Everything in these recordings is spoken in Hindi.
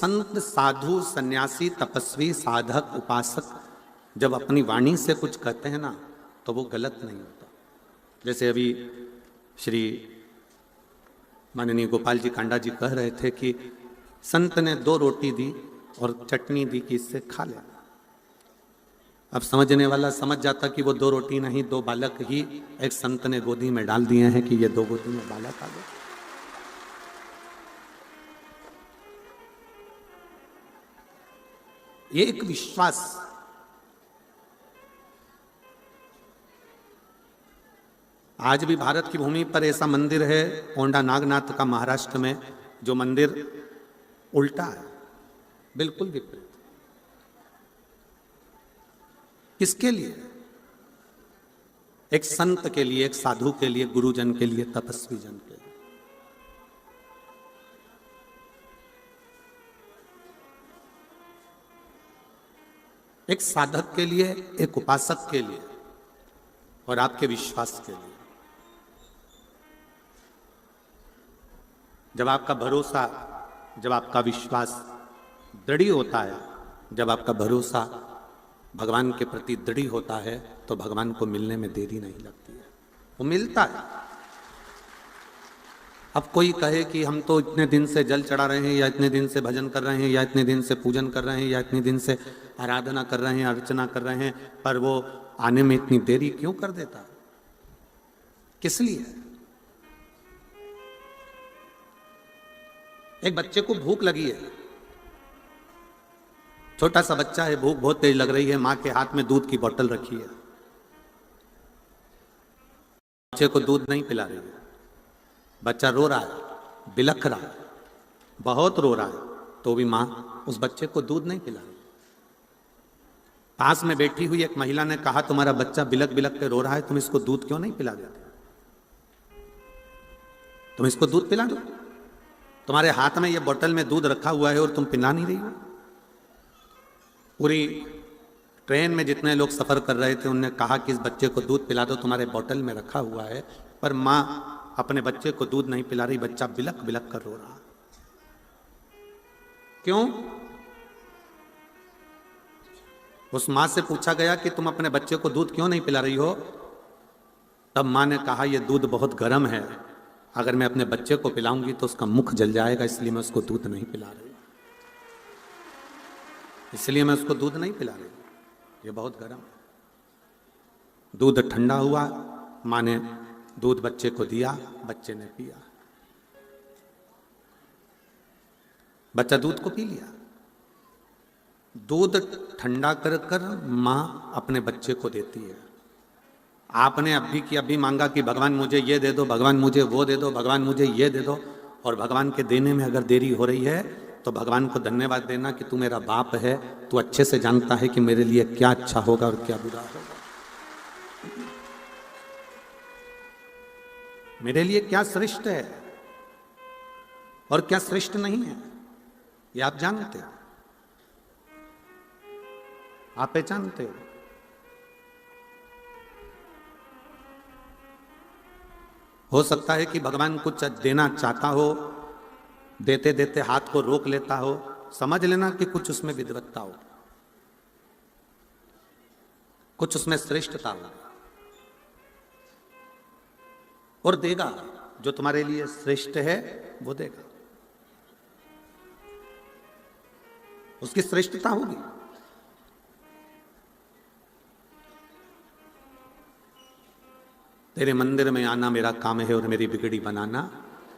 संत साधु सन्यासी तपस्वी साधक उपासक जब अपनी वाणी से कुछ कहते हैं ना तो वो गलत नहीं होता। जैसे अभी श्री माननीय गोपाल जी कांडा जी कह रहे थे कि संत ने 2 रोटी दी और चटनी दी कि इससे खा लेना। अब समझने वाला समझ जाता कि वो 2 रोटी नहीं 2 बालक ही एक संत ने गोदी में डाल दिए हैं कि ये 2 गोदी में बालक आ गए। ये एक विश्वास। आज भी भारत की भूमि पर ऐसा मंदिर है ओंडा नागनाथ का महाराष्ट्र में, जो मंदिर उल्टा है, बिल्कुल विपरीत। किसके लिए? एक संत के लिए, एक साधु के लिए, गुरुजन के लिए, तपस्वी जन के लिए। एक साधक के लिए, एक उपासक के लिए और आपके विश्वास के लिए। जब आपका भरोसा, जब आपका विश्वास दृढ़ होता है, जब आपका भरोसा भगवान के प्रति दृढ़ होता है तो भगवान को मिलने में देरी नहीं लगती है, वो मिलता है। अब कोई कहे कि हम तो इतने दिन से जल चढ़ा रहे हैं, या इतने दिन से भजन कर रहे हैं, या इतने दिन से पूजन कर रहे हैं, या इतने दिन से आराधना कर रहे हैं, अर्चना कर रहे हैं, पर वो आने में इतनी देरी क्यों कर देता है? किस लिए? एक बच्चे को भूख लगी है, छोटा सा बच्चा है, भूख बहुत तेज लग रही है, मां के हाथ में दूध की बोतल रखी है, बच्चे को दूध नहीं पिला रही है, बच्चा रो रहा है, बिलख रहा है, बहुत रो रहा है, तो भी मां उस बच्चे को दूध नहीं पिला रही। पास में बैठी हुई एक महिला ने कहा, तुम्हारा बच्चा बिलख बिलख के रो रहा है, तुम इसको दूध क्यों नहीं पिला देते? तुम इसको दूध पिला दो, तुम्हारे हाथ में ये बोतल में दूध रखा हुआ है और तुम पिला नहीं रही हो। पूरी ट्रेन में जितने लोग सफर कर रहे थे उन्होंने कहा कि इस बच्चे को दूध पिला दो, तुम्हारे बोतल में रखा हुआ है, पर मां अपने बच्चे को दूध नहीं पिला रही, बच्चा बिलख बिलख कर रो रहा। क्यों? उस मां से पूछा गया कि तुम अपने बच्चे को दूध क्यों नहीं पिला रही हो? तब मां ने कहा, यह दूध बहुत गर्म है, अगर मैं अपने बच्चे को पिलाऊंगी तो उसका मुख जल जाएगा, इसलिए मैं उसको दूध नहीं पिला रही, इसलिए मैं उसको दूध नहीं पिला रही, ये बहुत गर्म है। दूध ठंडा हुआ, मां ने दूध बच्चे को दिया, बच्चे ने पिया, बच्चा दूध को पी लिया। दूध ठंडा कर कर मां अपने बच्चे को देती है। आपने अभी की अभी मांगा कि भगवान मुझे ये दे दो, भगवान मुझे वो दे दो, भगवान मुझे ये दे दो, और भगवान के देने में अगर देरी हो रही है तो भगवान को धन्यवाद देना कि तू मेरा बाप है, तू अच्छे से जानता है कि मेरे लिए क्या अच्छा होगा और क्या बुरा होगा, मेरे लिए क्या श्रेष्ठ है और क्या श्रेष्ठ नहीं है, ये आप जानते हो, आप पहचानते हो। हो सकता है कि भगवान कुछ देना चाहता हो, देते देते हाथ को रोक लेता हो, समझ लेना कि कुछ उसमें विद्वत्ता हो, कुछ उसमें श्रेष्ठता हो, और देगा जो तुम्हारे लिए श्रेष्ठ है, वो देगा, उसकी श्रेष्ठता होगी। तेरे मंदिर में आना मेरा काम है और मेरी बिगड़ी बनाना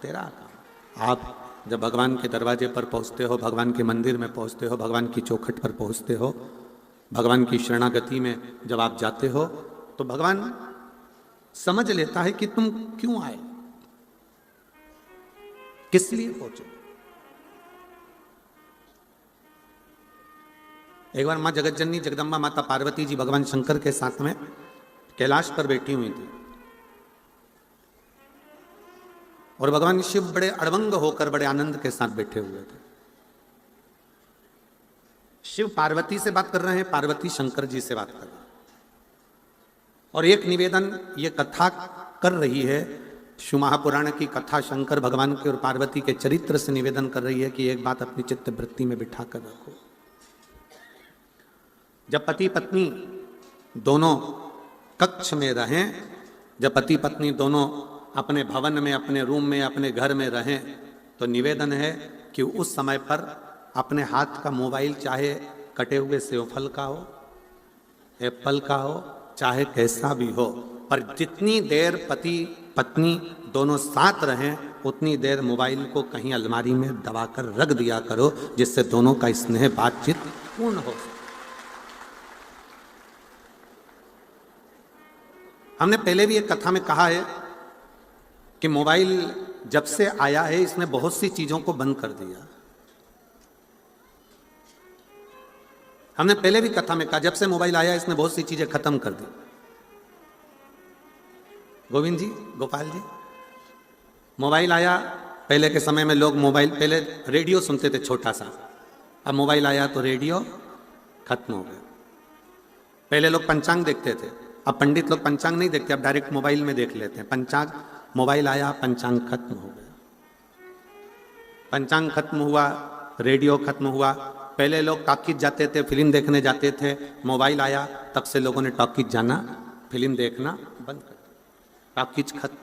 तेरा काम। आप जब भगवान के दरवाजे पर पहुंचते हो, भगवान के मंदिर में पहुंचते हो, भगवान की चौखट पर पहुंचते हो, भगवान की शरणागति में जब आप जाते हो, तो भगवान समझ लेता है कि तुम क्यों आए, किस लिए पहुंचे। एक बार मां जगतजननी जगदम्बा माता पार्वती जी भगवान शंकर के साथ में कैलाश पर बैठी हुई थी, और भगवान शिव बड़े अड़वंग होकर बड़े आनंद के साथ बैठे हुए थे। शिव पार्वती से बात कर रहे हैं, पार्वती शंकर जी से बात कर रहे हैं, और एक निवेदन ये कथा कर रही है शिव महापुराण की कथा शंकर भगवान के और पार्वती के चरित्र से निवेदन कर रही है कि एक बात अपनी चित्त वृत्ति में बिठा कर रखो। जब पति पत्नी दोनों कक्ष में रहें, जब पति पत्नी दोनों अपने भवन में, अपने रूम में, अपने घर में रहें, तो निवेदन है कि उस समय पर अपने हाथ का मोबाइल चाहे कटे हुए सेवफल का हो, एप्पल का हो, चाहे कैसा भी हो, पर जितनी देर पति पत्नी दोनों साथ रहें उतनी देर मोबाइल को कहीं अलमारी में दबाकर रख दिया करो, जिससे दोनों का स्नेह बातचीत पूर्ण हो। हमने पहले भी एक कथा में कहा है कि मोबाइल जब से आया है इसने बहुत सी चीजों को बंद कर दिया। हमने पहले भी कथा में कहा जब से मोबाइल आया इसने बहुत सी चीजें खत्म कर दी। गोविंद जी, गोपाल जी, मोबाइल आया, पहले के समय में लोग मोबाइल, पहले रेडियो सुनते थे छोटा सा, अब मोबाइल आया तो रेडियो खत्म हो गया। पहले लोग पंचांग देखते थे, अब पंडित लोग पंचांग नहीं देखते, अब डायरेक्ट मोबाइल में देख लेते हैं। पंचांग, मोबाइल आया, पंचांग खत्म हो गया। पंचांग खत्म हुआ, रेडियो खत्म हुआ। पहले लोग टॉकीज जाते थे, फिल्म देखने जाते थे, मोबाइल आया तब से लोगों ने टॉकीज जाना, फिल्म देखना बंद कर दिया। टॉकीज खत्म,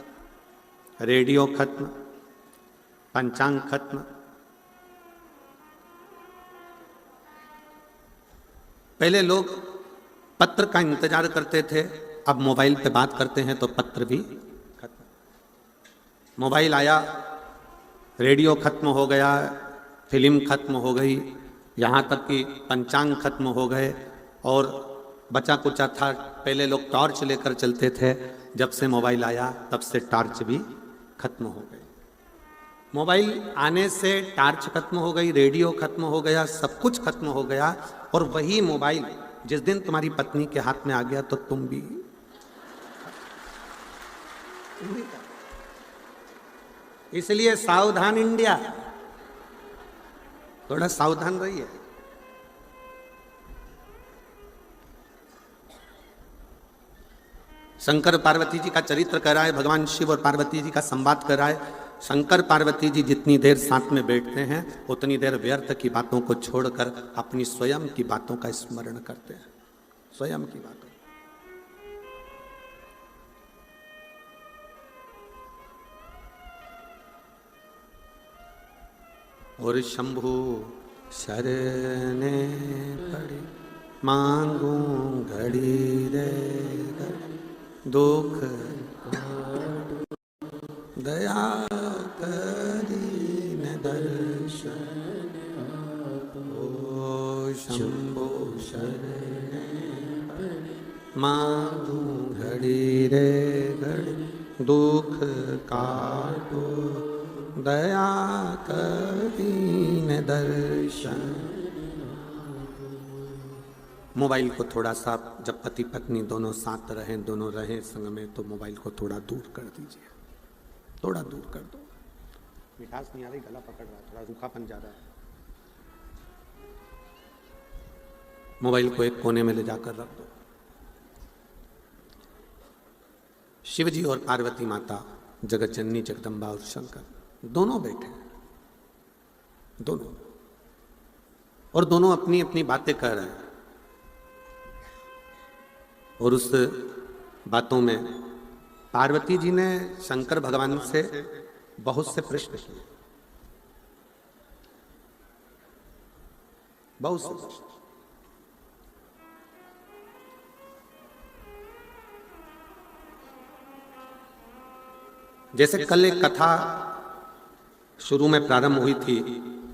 रेडियो खत्म, पंचांग खत्म। पहले लोग पत्र का इंतजार करते थे, अब मोबाइल पे बात करते हैं तो पत्र भी खत्म। मोबाइल आया, रेडियो खत्म हो गया, फिल्म खत्म हो गई, यहाँ तक कि पंचांग खत्म हो गए। और बचा कुचा था, पहले लोग टॉर्च लेकर चलते थे, जब से मोबाइल आया तब से टॉर्च भी खत्म हो गई। मोबाइल आने से टॉर्च खत्म हो गई, रेडियो खत्म हो गया, सब कुछ खत्म हो गया। और वही मोबाइल जिस दिन तुम्हारी पत्नी के हाथ में आ गया तो तुम भी। इसलिए सावधान इंडिया, थोड़ा सावधान रहिए। शंकर पार्वती जी का चरित्र कर रहा है, भगवान शिव और पार्वती जी का संवाद कर रहा है। शंकर पार्वती जी जितनी देर साथ में बैठते हैं उतनी देर व्यर्थ की बातों को छोड़कर अपनी स्वयं की बातों का स्मरण करते हैं, स्वयं की बातों। और शंभु शरणे पड़ी मांगू घड़ी रे दुख दया करी न दर्शन। ओ शंभो शरणे मांगू घड़ी रे घड़ी दुख काटो दया करी न दर्शन। मोबाइल को थोड़ा सा, जब पति पत्नी दोनों साथ रहें, दोनों रहें संग में, तो मोबाइल को थोड़ा दूर कर दीजिए, थोड़ा दूर कर दो। मिठास नहीं आ रही, गला पकड़ रहा है, थोड़ा रूखापन ज्यादा है। मोबाइल को एक कोने में ले जाकर रख दो। शिव जी और पार्वती माता, जगत जननी जगदम्बा और शंकर दोनों बैठे हैं, दोनों, और दोनों अपनी अपनी बातें कर रहे हैं। और उस बातों में पार्वती जी ने शंकर भगवान से बहुत से प्रश्न किए, बहुत से प्रश्न। जैसे कल एक कथा शुरू में प्रारंभ हुई थी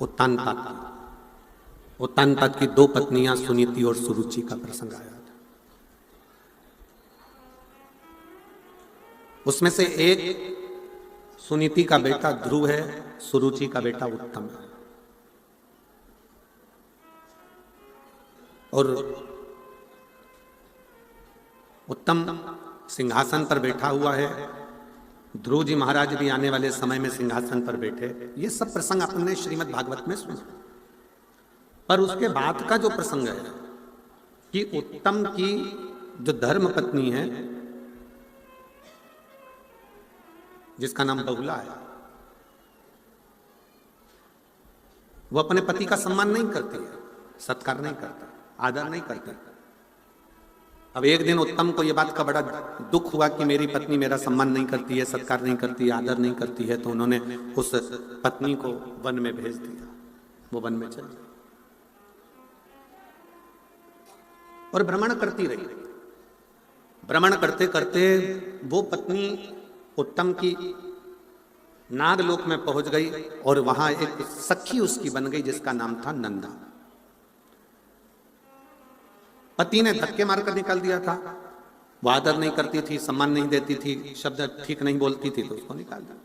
उत्तानपाद की। उत्तानपाद की दो पत्नियां सुनीति और सुरुचि का प्रसंग आया था। उसमें से एक सुनीति का बेटा ध्रुव है, सुरुचि का बेटा उत्तम है। और उत्तम सिंहासन पर बैठा हुआ है, ध्रुव जी महाराज भी आने वाले समय में सिंहासन पर बैठे। ये सब प्रसंग आपने श्रीमद् भागवत में सुना। पर उसके बाद का जो प्रसंग है कि उत्तम की जो धर्म पत्नी है जिसका नाम बहुला है, वो अपने पति का सम्मान नहीं करती है, सत्कार नहीं करता, आदर नहीं करती। अब एक दिन उत्तम को ये बात का बड़ा दुख हुआ कि मेरी पत्नी मेरा सम्मान नहीं करती है, सत्कार नहीं करती है, आदर नहीं करती है, तो उन्होंने उस पत्नी को वन में भेज दिया। वो वन में चली और भ्रमण करती रही। भ्रमण करते करते वो पत्नी उत्तम की नागलोक में पहुंच गई और वहां एक सखी उसकी बन गई जिसका नाम था नंदा। पति ने धक्के मारकर निकाल दिया था, वो आदर नहीं करती थी, सम्मान नहीं देती थी, शब्द ठीक नहीं बोलती थी, तो उसको निकाल दिया।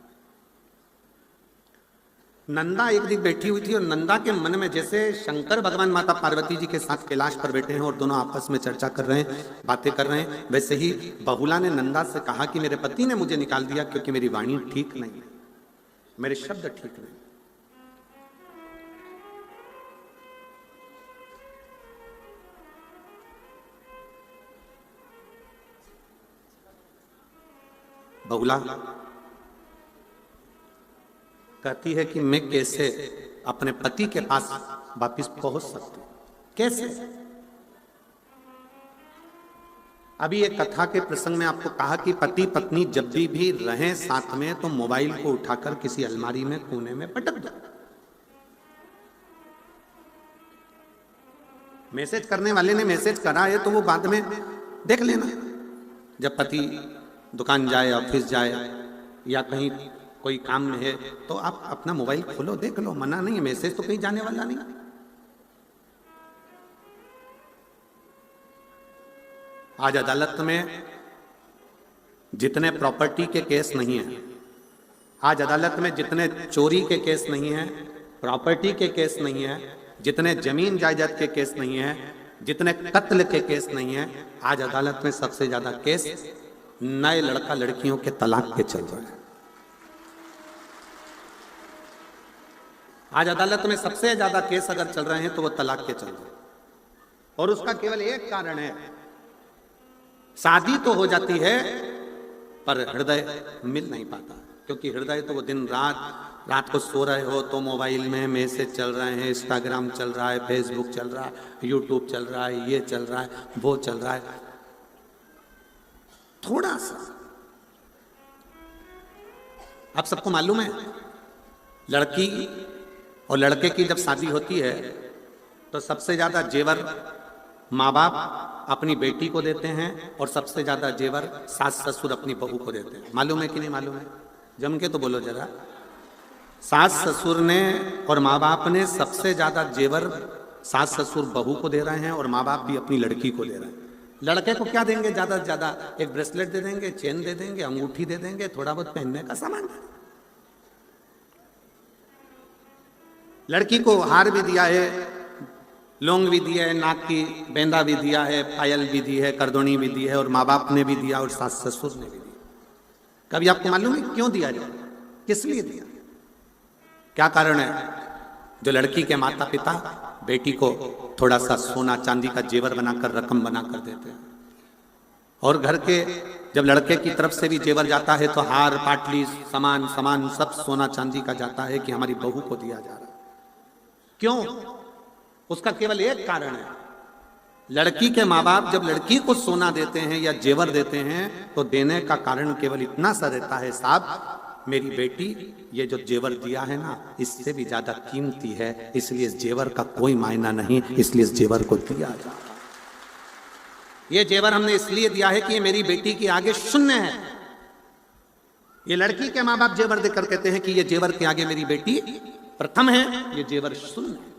नंदा एक दिन बैठी हुई थी और नंदा के मन में, जैसे शंकर भगवान माता पार्वती जी के साथ कैलाश पर बैठे हैं और दोनों आपस में चर्चा कर रहे हैं, बातें कर रहे हैं, वैसे ही बहुला ने नंदा से कहा कि मेरे पति ने मुझे निकाल दिया क्योंकि मेरी वाणी ठीक नहीं है, मेरे शब्द ठीक नहीं। बहुला कहती है कि मैं कैसे अपने पति के पास वापिस पहुंच सकती हूं, कैसे? अभी एक कथा के प्रसंग में आपको कहा कि पति पत्नी जब भी रहें साथ में तो मोबाइल को उठाकर किसी अलमारी में कोने में पटक दो। मैसेज करने वाले ने मैसेज करा है तो वो बाद में देख लेना। जब पति दुकान जाए, ऑफिस जाए या कहीं कोई काम में है तो आप अपना मोबाइल खोलो, देख लो, मना नहीं है, मैसेज तो कहीं जाने वाला नहीं। आज अदालत में जितने प्रॉपर्टी के केस नहीं है, आज अदालत में जितने चोरी के केस नहीं है, प्रॉपर्टी के केस नहीं है, जितने जमीन जायदाद के केस नहीं है, जितने कत्ल के केस नहीं है, आज अदालत में सबसे ज्यादा केस नए लड़का लड़कियों के तलाक के चल रहे हैं। आज अदालत में सबसे ज्यादा केस अगर चल रहे हैं तो वो तलाक के चल रहे हैं, और उसका केवल एक कारण है, शादी तो हो जाती है पर हृदय मिल नहीं पाता, क्योंकि हृदय तो वो दिन रात को सो रहे हो तो मोबाइल में मैसेज चल रहे हैं, इंस्टाग्राम चल रहा है, फेसबुक चल रहा है, यूट्यूब चल रहा है, ये चल रहा है, वो चल रहा है। थोड़ा सा आप सबको मालूम है, लड़की और लड़के की जब शादी होती है तो सबसे ज्यादा जेवर माँ बाप अपनी बेटी को देते हैं और सबसे ज्यादा जेवर सास ससुर अपनी बहू को देते हैं। मालूम है कि नहीं मालूम है? जम के तो बोलो जरा। सास ससुर ने और माँ बाप ने सबसे ज्यादा जेवर सास ससुर बहू को दे रहे हैं और माँ बाप भी अपनी लड़की को दे रहे हैं। लड़के को क्या देंगे? ज्यादा से ज्यादा एक ब्रेसलेट दे देंगे, चेन दे देंगे, अंगूठी दे देंगे, थोड़ा बहुत पहनने का सामान। लड़की को हार भी दिया है, लौंग भी दिया है, नाक की बेंदा भी दिया है, पायल भी दी है, करदोनी भी दी है, और माँ बाप ने भी दिया और सास ससुर ने भी दिया। कभी आपको मालूम है क्यों दिया जाए, किस लिए दिया, क्या कारण है? जो लड़की के माता पिता बेटी को थोड़ा सा सोना चांदी का जेवर बनाकर, रकम बनाकर देते हैं, और घर के जब लड़के की तरफ से भी जेवर जाता है तो हार पाटली सामान सब सोना चांदी का जाता है कि हमारी बहू को दिया जा रहा है। क्यों? उसका केवल एक कारण है, लड़की के माँ बाप जब लड़की को सोना देते हैं या जेवर देते हैं तो देने का कारण केवल इतना सा रहता है, साहब मेरी बेटी ये जो जेवर दिया है ना इससे भी ज्यादा कीमती है, इसलिए इस जेवर का कोई मायना नहीं, इसलिए इस जेवर को दिया जा। ये जेवर हमने इसलिए दिया है कि ये मेरी बेटी के आगे शून्य है। ये लड़की के माँ बाप जेवर देकर कहते हैं कि ये जेवर के आगे मेरी बेटी प्रथम है, ये जेवर शून्य है।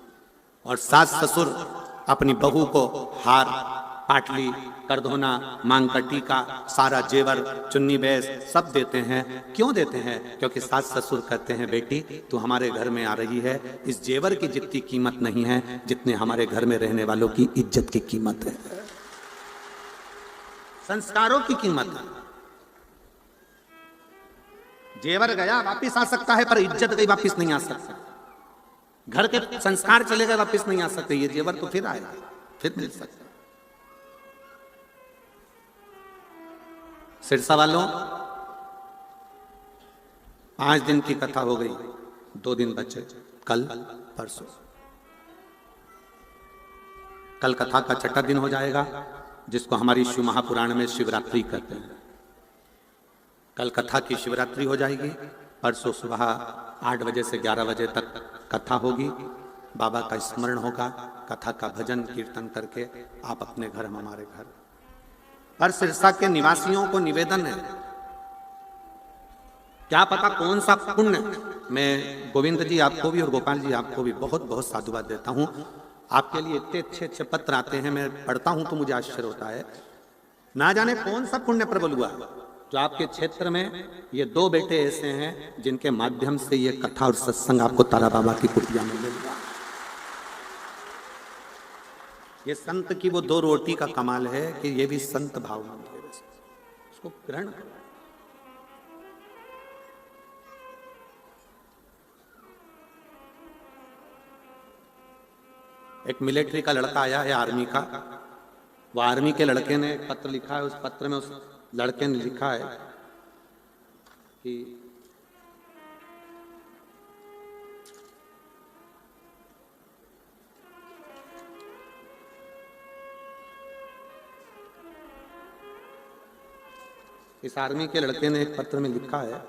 और सास ससुर अपनी बहू को हार पाटली करधोना मांग का टीका सारा जेवर चुन्नी बैस सब देते हैं। क्यों देते हैं? क्योंकि सास ससुर कहते हैं बेटी तू हमारे घर में आ रही है, इस जेवर की जितनी कीमत नहीं है जितने हमारे घर में रहने वालों की इज्जत की कीमत है, संस्कारों की कीमत है। जेवर गया वापिस आ सकता है पर इज्जत गई वापिस नहीं आ सकता, घर के संस्कार चले गए वापिस नहीं आ सकते, ये जेवर तो फिर आएगा, फिर मिल सकता। सिरसा वालों, 5 दिन की कथा हो गई, 2 दिन बचे, कल परसों। कल कथा का छठा दिन हो जाएगा, जिसको हमारी शिव महापुराण में शिवरात्रि कहते हैं। कल कथा की शिवरात्रि हो जाएगी। परसों सुबह 8 बजे से 11 बजे तक कथा होगी, बाबा का स्मरण होगा, कथा का भजन कीर्तन करके आप अपने घर, हम हमारे घर। पर सिरसा के निवासियों को निवेदन है, क्या पता कौन सा पुण्य। मैं गोविंद जी आपको भी और गोपाल जी आपको भी बहुत बहुत साधुवाद देता हूं। आपके लिए इतने अच्छे अच्छे पत्र आते हैं, मैं पढ़ता हूं तो मुझे आश्चर्य होता है। ना जाने कौन सा पुण्य प्रबल हुआ जो आपके क्षेत्र में ये 2 बेटे ऐसे हैं जिनके माध्यम से ये कथा और सत्संग आपको तारा बाबा की कुटिया में मिलेगा। ये संत की वो 2 रोटी का कमाल है कि ये भी संत भाव में है, उसको ग्रहण करो। एक मिलिट्री का लड़का आया है, आर्मी का। वो आर्मी के लड़के ने एक पत्र लिखा है। उस पत्र में उस लड़के ने लिखा है कि इस आर्मी के लड़के ने एक पत्र में लिखा है,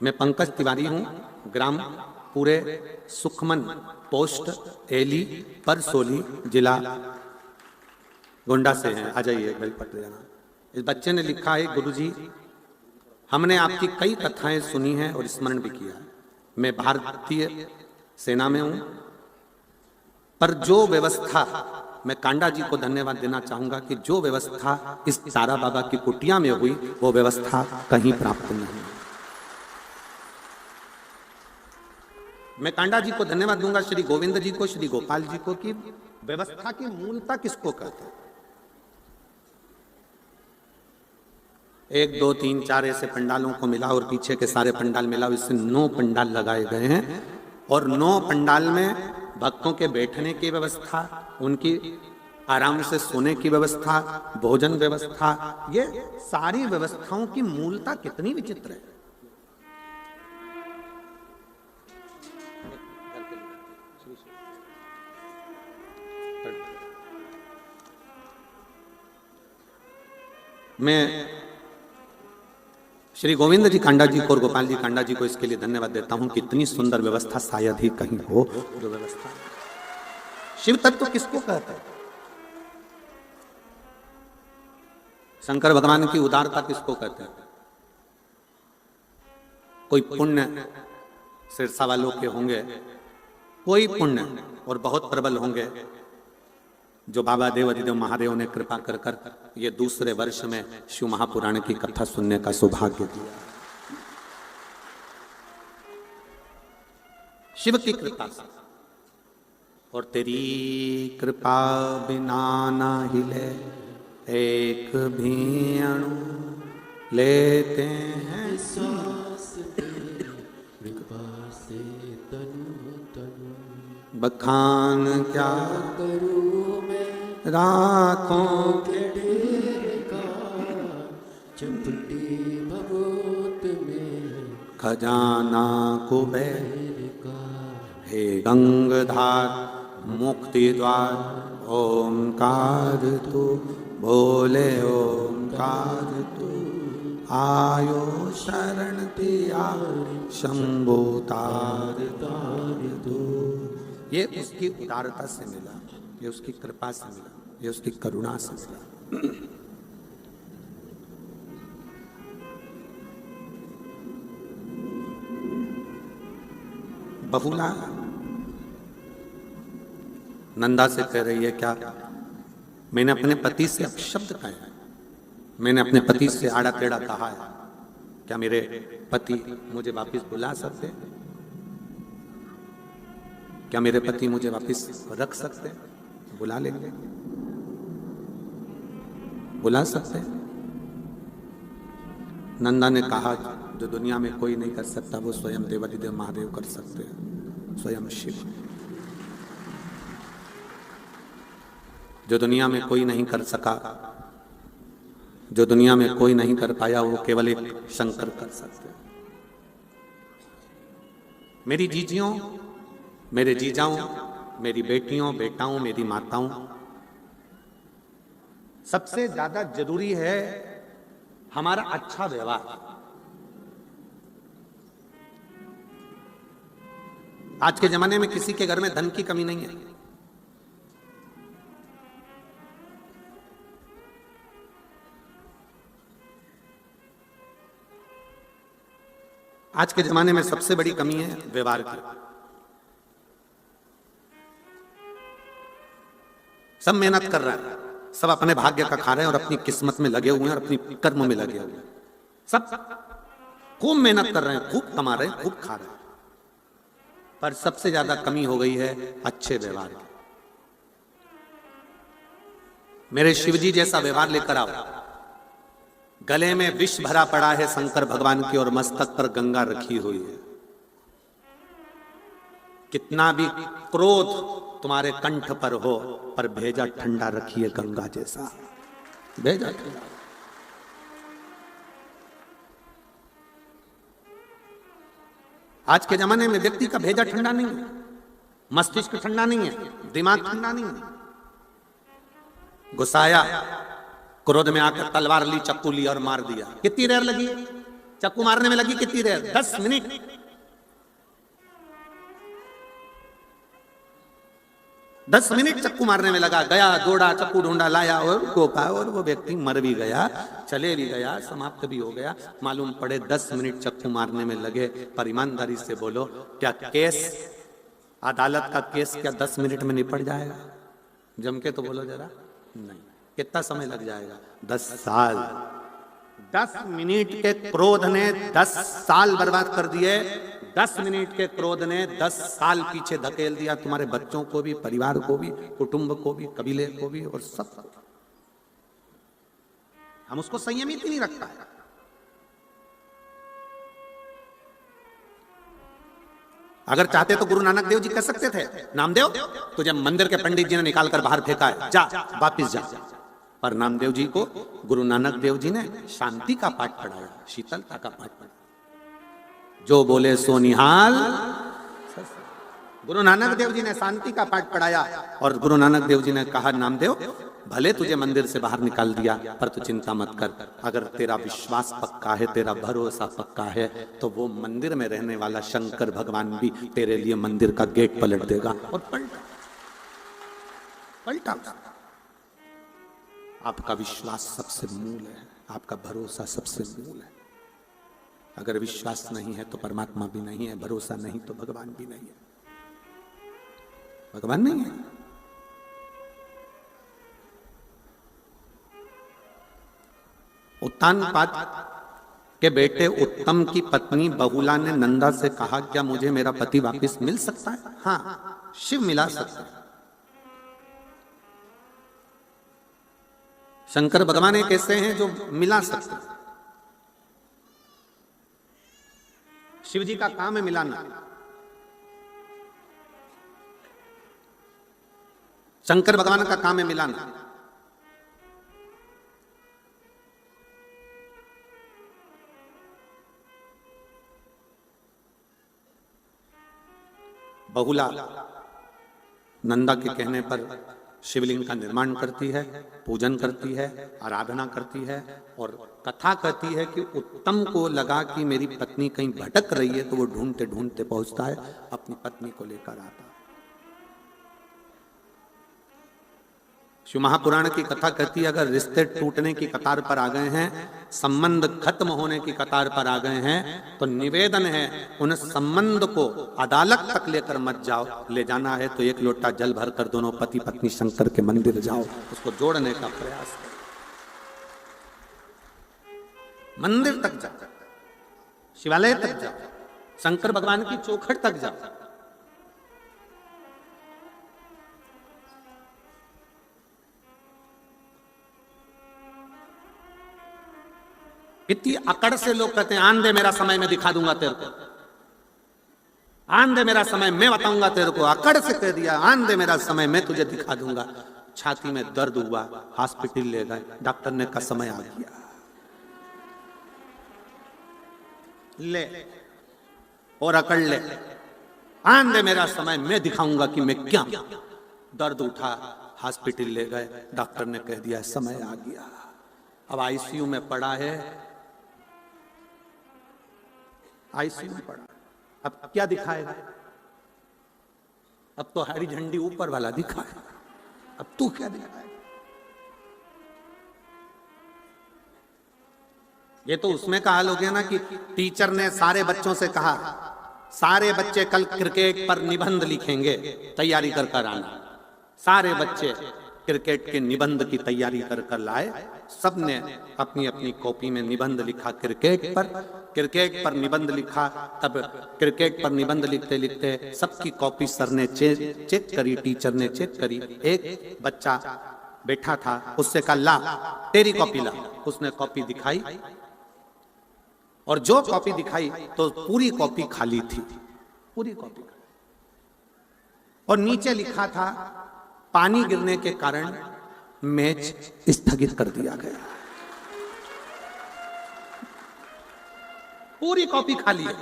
मैं पंकज तिवारी हूं, ग्राम पूरे सुखमन, पोस्ट एली परसोली, जिला गोंडा से हैं, आ जाइए भाई पत्र जाना। इस बच्चे ने लिखा है, गुरुजी हमने आपकी कई कथाएं सुनी हैं और स्मरण भी किया है। मैं भारतीय सेना में हूं, पर जो व्यवस्था, मैं कांडा जी को धन्यवाद देना चाहूंगा कि जो व्यवस्था इस तारा बाबा की कुटिया में हुई वो व्यवस्था कहीं प्राप्त नहीं। मैं कांडा जी को धन्यवाद दूंगा, श्री गोविंद जी को, श्री गोपाल जी को, कि व्यवस्था की मूलता किसको कहते हैं। 1 2 3 4 ऐसे पंडालों को मिला और पीछे के सारे पंडाल मिला, इससे 9 पंडाल लगाए गए हैं। और 9 पंडाल में भक्तों के बैठने की व्यवस्था, उनकी आराम से सोने की व्यवस्था, भोजन व्यवस्था, ये सारी व्यवस्थाओं की मूलता कितनी विचित्र है। मैं श्री गोविंद जी कांडा जी को और गोपाल जी कांडा जी को इसके लिए धन्यवाद देता हूं कि इतनी सुंदर व्यवस्था शायद ही कहीं हो। जो व्यवस्था, शिव तत्व किसको कहते हैं? शंकर भगवान की उदारता किसको कहते हैं? कोई पुण्य सिरसा वालों के होंगे, कोई पुण्य और बहुत प्रबल होंगे, जो बाबा देव अधिदेव महादेव ने कृपा कर कर ये दूसरे वर्ष में शिव महापुराण की कथा सुनने का सौभाग्य दिया। शिव की कृपा से, और तेरी कृपा बिना ना हिले एक भी अणु, लेते हैं सांस कृपा से तनु तनु, बखान क्या करूं मैं राखों के ढेर का, चपटी भगवत में खजाना कुबेर का, हे गंगधार मुक्ति द्वार ओंकार तू, बोले ओंकार तू, आयो शरण तिया शंभो तार तार तू। ये उसकी उदारता से मिला, ये उसकी कृपा से मिला, ये उसकी करुणा से मिला। बहुला नंदा से कह रही है, क्या मैंने अपने पति से अपशब्द कहा है, मैंने अपने पति से आड़ा टेढ़ा कहा है, क्या मेरे पति मुझे वापस बुला सकते, क्या मेरे पति मुझे वापस रख सकते, बुला लेंगे, बुला सकते। नंदा ने कहा, जो दुनिया में कोई नहीं कर सकता वो स्वयं देवाधिदेव महादेव कर सकते हैं, स्वयं शिव। जो दुनिया में कोई नहीं कर सका जो दुनिया में कोई नहीं कर पाया वो केवल एक शंकर कर सकते हैं। मेरी जीजियों, मेरे जीजाओं, मेरी बेटियों, बेटाओं, मेरी माताओं, सबसे ज्यादा जरूरी है हमारा अच्छा व्यवहार। आज के जमाने में किसी के घर में धन की कमी नहीं है। आज के जमाने में सबसे बड़ी कमी है व्यवहार की। सब मेहनत कर रहा है, सब अपने भाग्य का खा रहे हैं और अपनी किस्मत में लगे हुए हैं और अपनी कर्म में लगे हुए हैं। सब खूब मेहनत कर रहे हैं, खूब कमा रहे हैं, खूब खा रहे हैं, पर सबसे ज्यादा कमी हो गई है अच्छे व्यवहार की। मेरे शिवजी जैसा व्यवहार लेकर आओ। गले में विष भरा पड़ा है शंकर भगवान की और मस्तक पर गंगा रखी हुई है। कितना भी क्रोध तुम्हारे कंठ पर हो, पर भेजा ठंडा रखिए गंगा जैसा, भेजा ठंडा। आज के जमाने में व्यक्ति का भेजा ठंडा नहीं है, मस्तिष्क ठंडा नहीं है, दिमाग ठंडा नहीं है। गुस्साया, क्रोध में आकर तलवार ली, चक्कू ली और मार दिया। कितनी देर लगी चक्कू मारने में? लगी कितनी देर? 10 मिनट। 10 मिनट चक्कू मारने में लगा। गया, दौड़ा, चक्कू ढूंढा, लाया और गोपा, और वो व्यक्ति मर भी गया, चले भी गया, समाप्त भी हो गया। मालूम पड़े 10 मिनट चक्कू मारने में लगे। पर ईमानदारी से बोलो, क्या केस, अदालत का केस क्या 10 मिनट में निपट जाएगा? जम के तो बोलो जरा। नहीं। कितना समय लग जाएगा? 10 साल। 10 मिनट के क्रोध ने 10 साल बर्बाद कर दिए। 10 मिनट के क्रोध ने 10 साल पीछे धकेल दिया तुम्हारे बच्चों को भी, परिवार को भी, कुटुंब को भी, कबीले को भी और सब। हम उसको संयमित ही नहीं रखता है। अगर चाहते तो गुरु नानक देव जी कह सकते थे, नामदेव तुझे मंदिर के पंडित जी ने निकालकर बाहर फेंका है, जा वापिस जा। पर नामदेव जी को गुरु नानक देव जी ने शांति का पाठ पढ़ाया, शीतलता का पाठ पढ़ाया। जो बोले सो निहाल। गुरु नानक देव जी ने शांति का पाठ पढ़ाया और गुरु नानक देव जी ने कहा, नामदेव भले तुझे मंदिर से बाहर निकाल दिया, पर तू चिंता मत कर। अगर तेरा विश्वास पक्का है, तेरा भरोसा पक्का है, तो वो मंदिर में रहने वाला शंकर भगवान भी तेरे लिए मंदिर का गेट पलट देगा। और पलटा। आपका विश्वास सबसे मूल है, आपका भरोसा सबसे मूल है। अगर विश्वास नहीं है तो परमात्मा भी नहीं है, भरोसा नहीं तो भगवान भी नहीं है। भगवान नहीं है। उत्तानपाद के बेटे उत्तम की पत्नी बहुला ने नंदा से कहा, क्या मुझे मेरा पति वापस मिल सकता है? हाँ, शिव मिला सकता है। शंकर भगवान एक ऐसे हैं जो मिला सकते हैं। शिव जी का काम है मिलाना। शंकर भगवान का काम है मिलाना। बहुला नंदा के कहने पर शिवलिंग का निर्माण करती है, पूजन करती है, आराधना करती है और कथा कहती है कि उत्तम को लगा कि मेरी पत्नी कहीं भटक रही है, तो वो ढूंढते ढूंढते पहुंचता है, अपनी पत्नी को लेकर आता है। शिव महापुराण की कथा कहती है, अगर रिश्ते टूटने की कतार पर आ गए हैं, संबंध खत्म होने की कतार पर आ गए हैं, तो निवेदन है उन संबंध को अदालत तक लेकर मत जाओ। ले जाना है तो 1 लोटा जल भरकर दोनों पति पत्नी शंकर के मंदिर जाओ, उसको जोड़ने का प्रयास करो। मंदिर तक जाओ, शिवालय तक जाओ, शंकर भगवान की चौखट तक जाओ। कितनी अकड़ से लोग कहते हैं, आन दे मेरा समय, मैं दिखा दूंगा तेरे को। आन दे मेरा समय, मैं बताऊंगा तेरे को। अकड़ से कह दिया, आन दे मेरा समय, मैं तुझे दिखा दूंगा। छाती में दर्द हुआ, हॉस्पिटल ले गए, डॉक्टर ने कहा समय आ गया। ले और अकड़ ले, आन दे मेरा समय, मैं दिखाऊंगा कि मैं क्या। दर्द उठा, हॉस्पिटल ले गए, डॉक्टर ने कह दिया समय आ गया, अब आईसीयू में पड़ा है, आईसीयू में पड़ा। अब क्या दिखाएगा? अब तो हरी झंडी ऊपर वाला दिखाए, अब तू क्या दिखाएगा? ये तो उसमें का हाल हो गया ना कि टीचर ने सारे बच्चों से कहा, सारे बच्चे कल क्रिकेट पर निबंध लिखेंगे, तैयारी कर कर आना। सारे बच्चे क्रिकेट के निबंध की तैयारी कर कर लाए, सबने अपनी अपनी कॉपी में निबंध लिखा क्रिकेट पर निबंध लिखा। तब क्रिकेट पर निबंध लिखते लिखते सबकी कॉपी सर ने चेक करी, टीचर ने चेक करी। एक बच्चा बैठा था, उससे कहा ला तेरी कॉपी ला। उसने कॉपी दिखाई और जो कॉपी दिखाई तो पूरी कॉपी खाली थी, पूरी कॉपी। और नीचे लिखा था पानी गिरने के कारण मैच स्थगित कर दिया गया। पूरी कॉपी खाली है,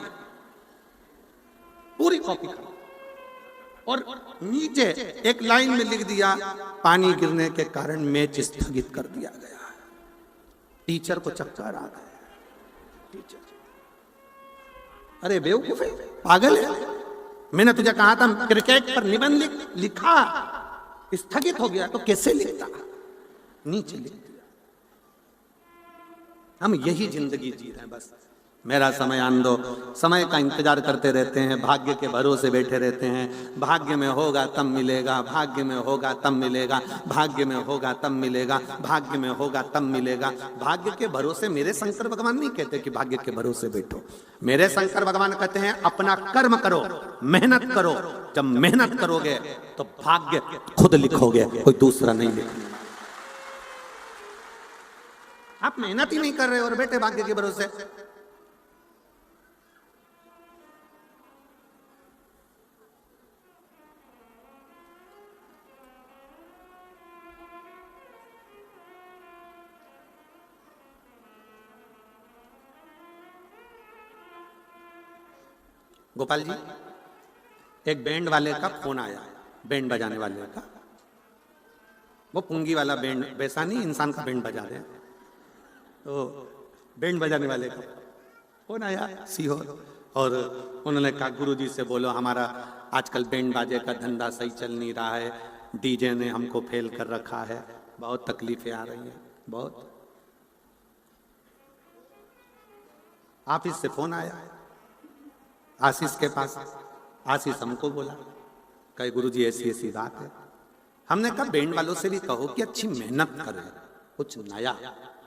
पूरी कॉपी खाली। और नीचे एक लाइन में लिख दिया पानी गिरने के कारण मैच स्थगित कर दिया गया। टीचर को चक्कर आ गया। टीचर, अरे बेवकूफ है, पागल है, मैंने तुझे कहा था क्रिकेट पर निबंध लिखा, स्थगित हो गया तो कैसे लिखता? नीचे लिख दिया। हम यही जिंदगी जी रहे हैं, बस मेरा समय आन दो, समय का इंतजार करते रहते हैं, भाग्य के भरोसे बैठे रहते हैं। भाग्य में होगा तब मिलेगा, भाग्य में होगा तब मिलेगा, भाग्य में होगा तब मिलेगा, भाग्य में होगा तब मिलेगा। भाग्य के भरोसे मेरे शंकर भगवान नहीं कहते कि भाग्य के भरोसे बैठो। मेरे शंकर भगवान कहते हैं अपना कर्म करो, मेहनत करो। जब मेहनत करोगे तो भाग्य खुद लिखोगे, कोई दूसरा नहीं लिखेगा। आप मेहनत ही नहीं कर रहे और बैठे भाग्य के भरोसे। गोपाल जी, एक बैंड वाले का फोन आया, बैंड बजाने वाले का। वो पुंगी वाला बैंड, वैसा नहीं इंसान का बैंड बजा रहे हैं, तो बैंड बजाने वाले का फोन आया सीहोर। और उन्होंने कहा गुरुजी से बोलो हमारा आजकल बैंड बाजे का धंधा सही चल नहीं रहा है, डीजे ने हमको फेल कर रखा है, बहुत तकलीफें आ रही हैं, बहुत। ऑफिस से फोन आया आशीष के पास। आशीष हमको बोला, कहे गुरुजी ऐसी ऐसी बात है। हमने कहा बैंड वालों से भी कहो कि अच्छी मेहनत करें, कुछ नया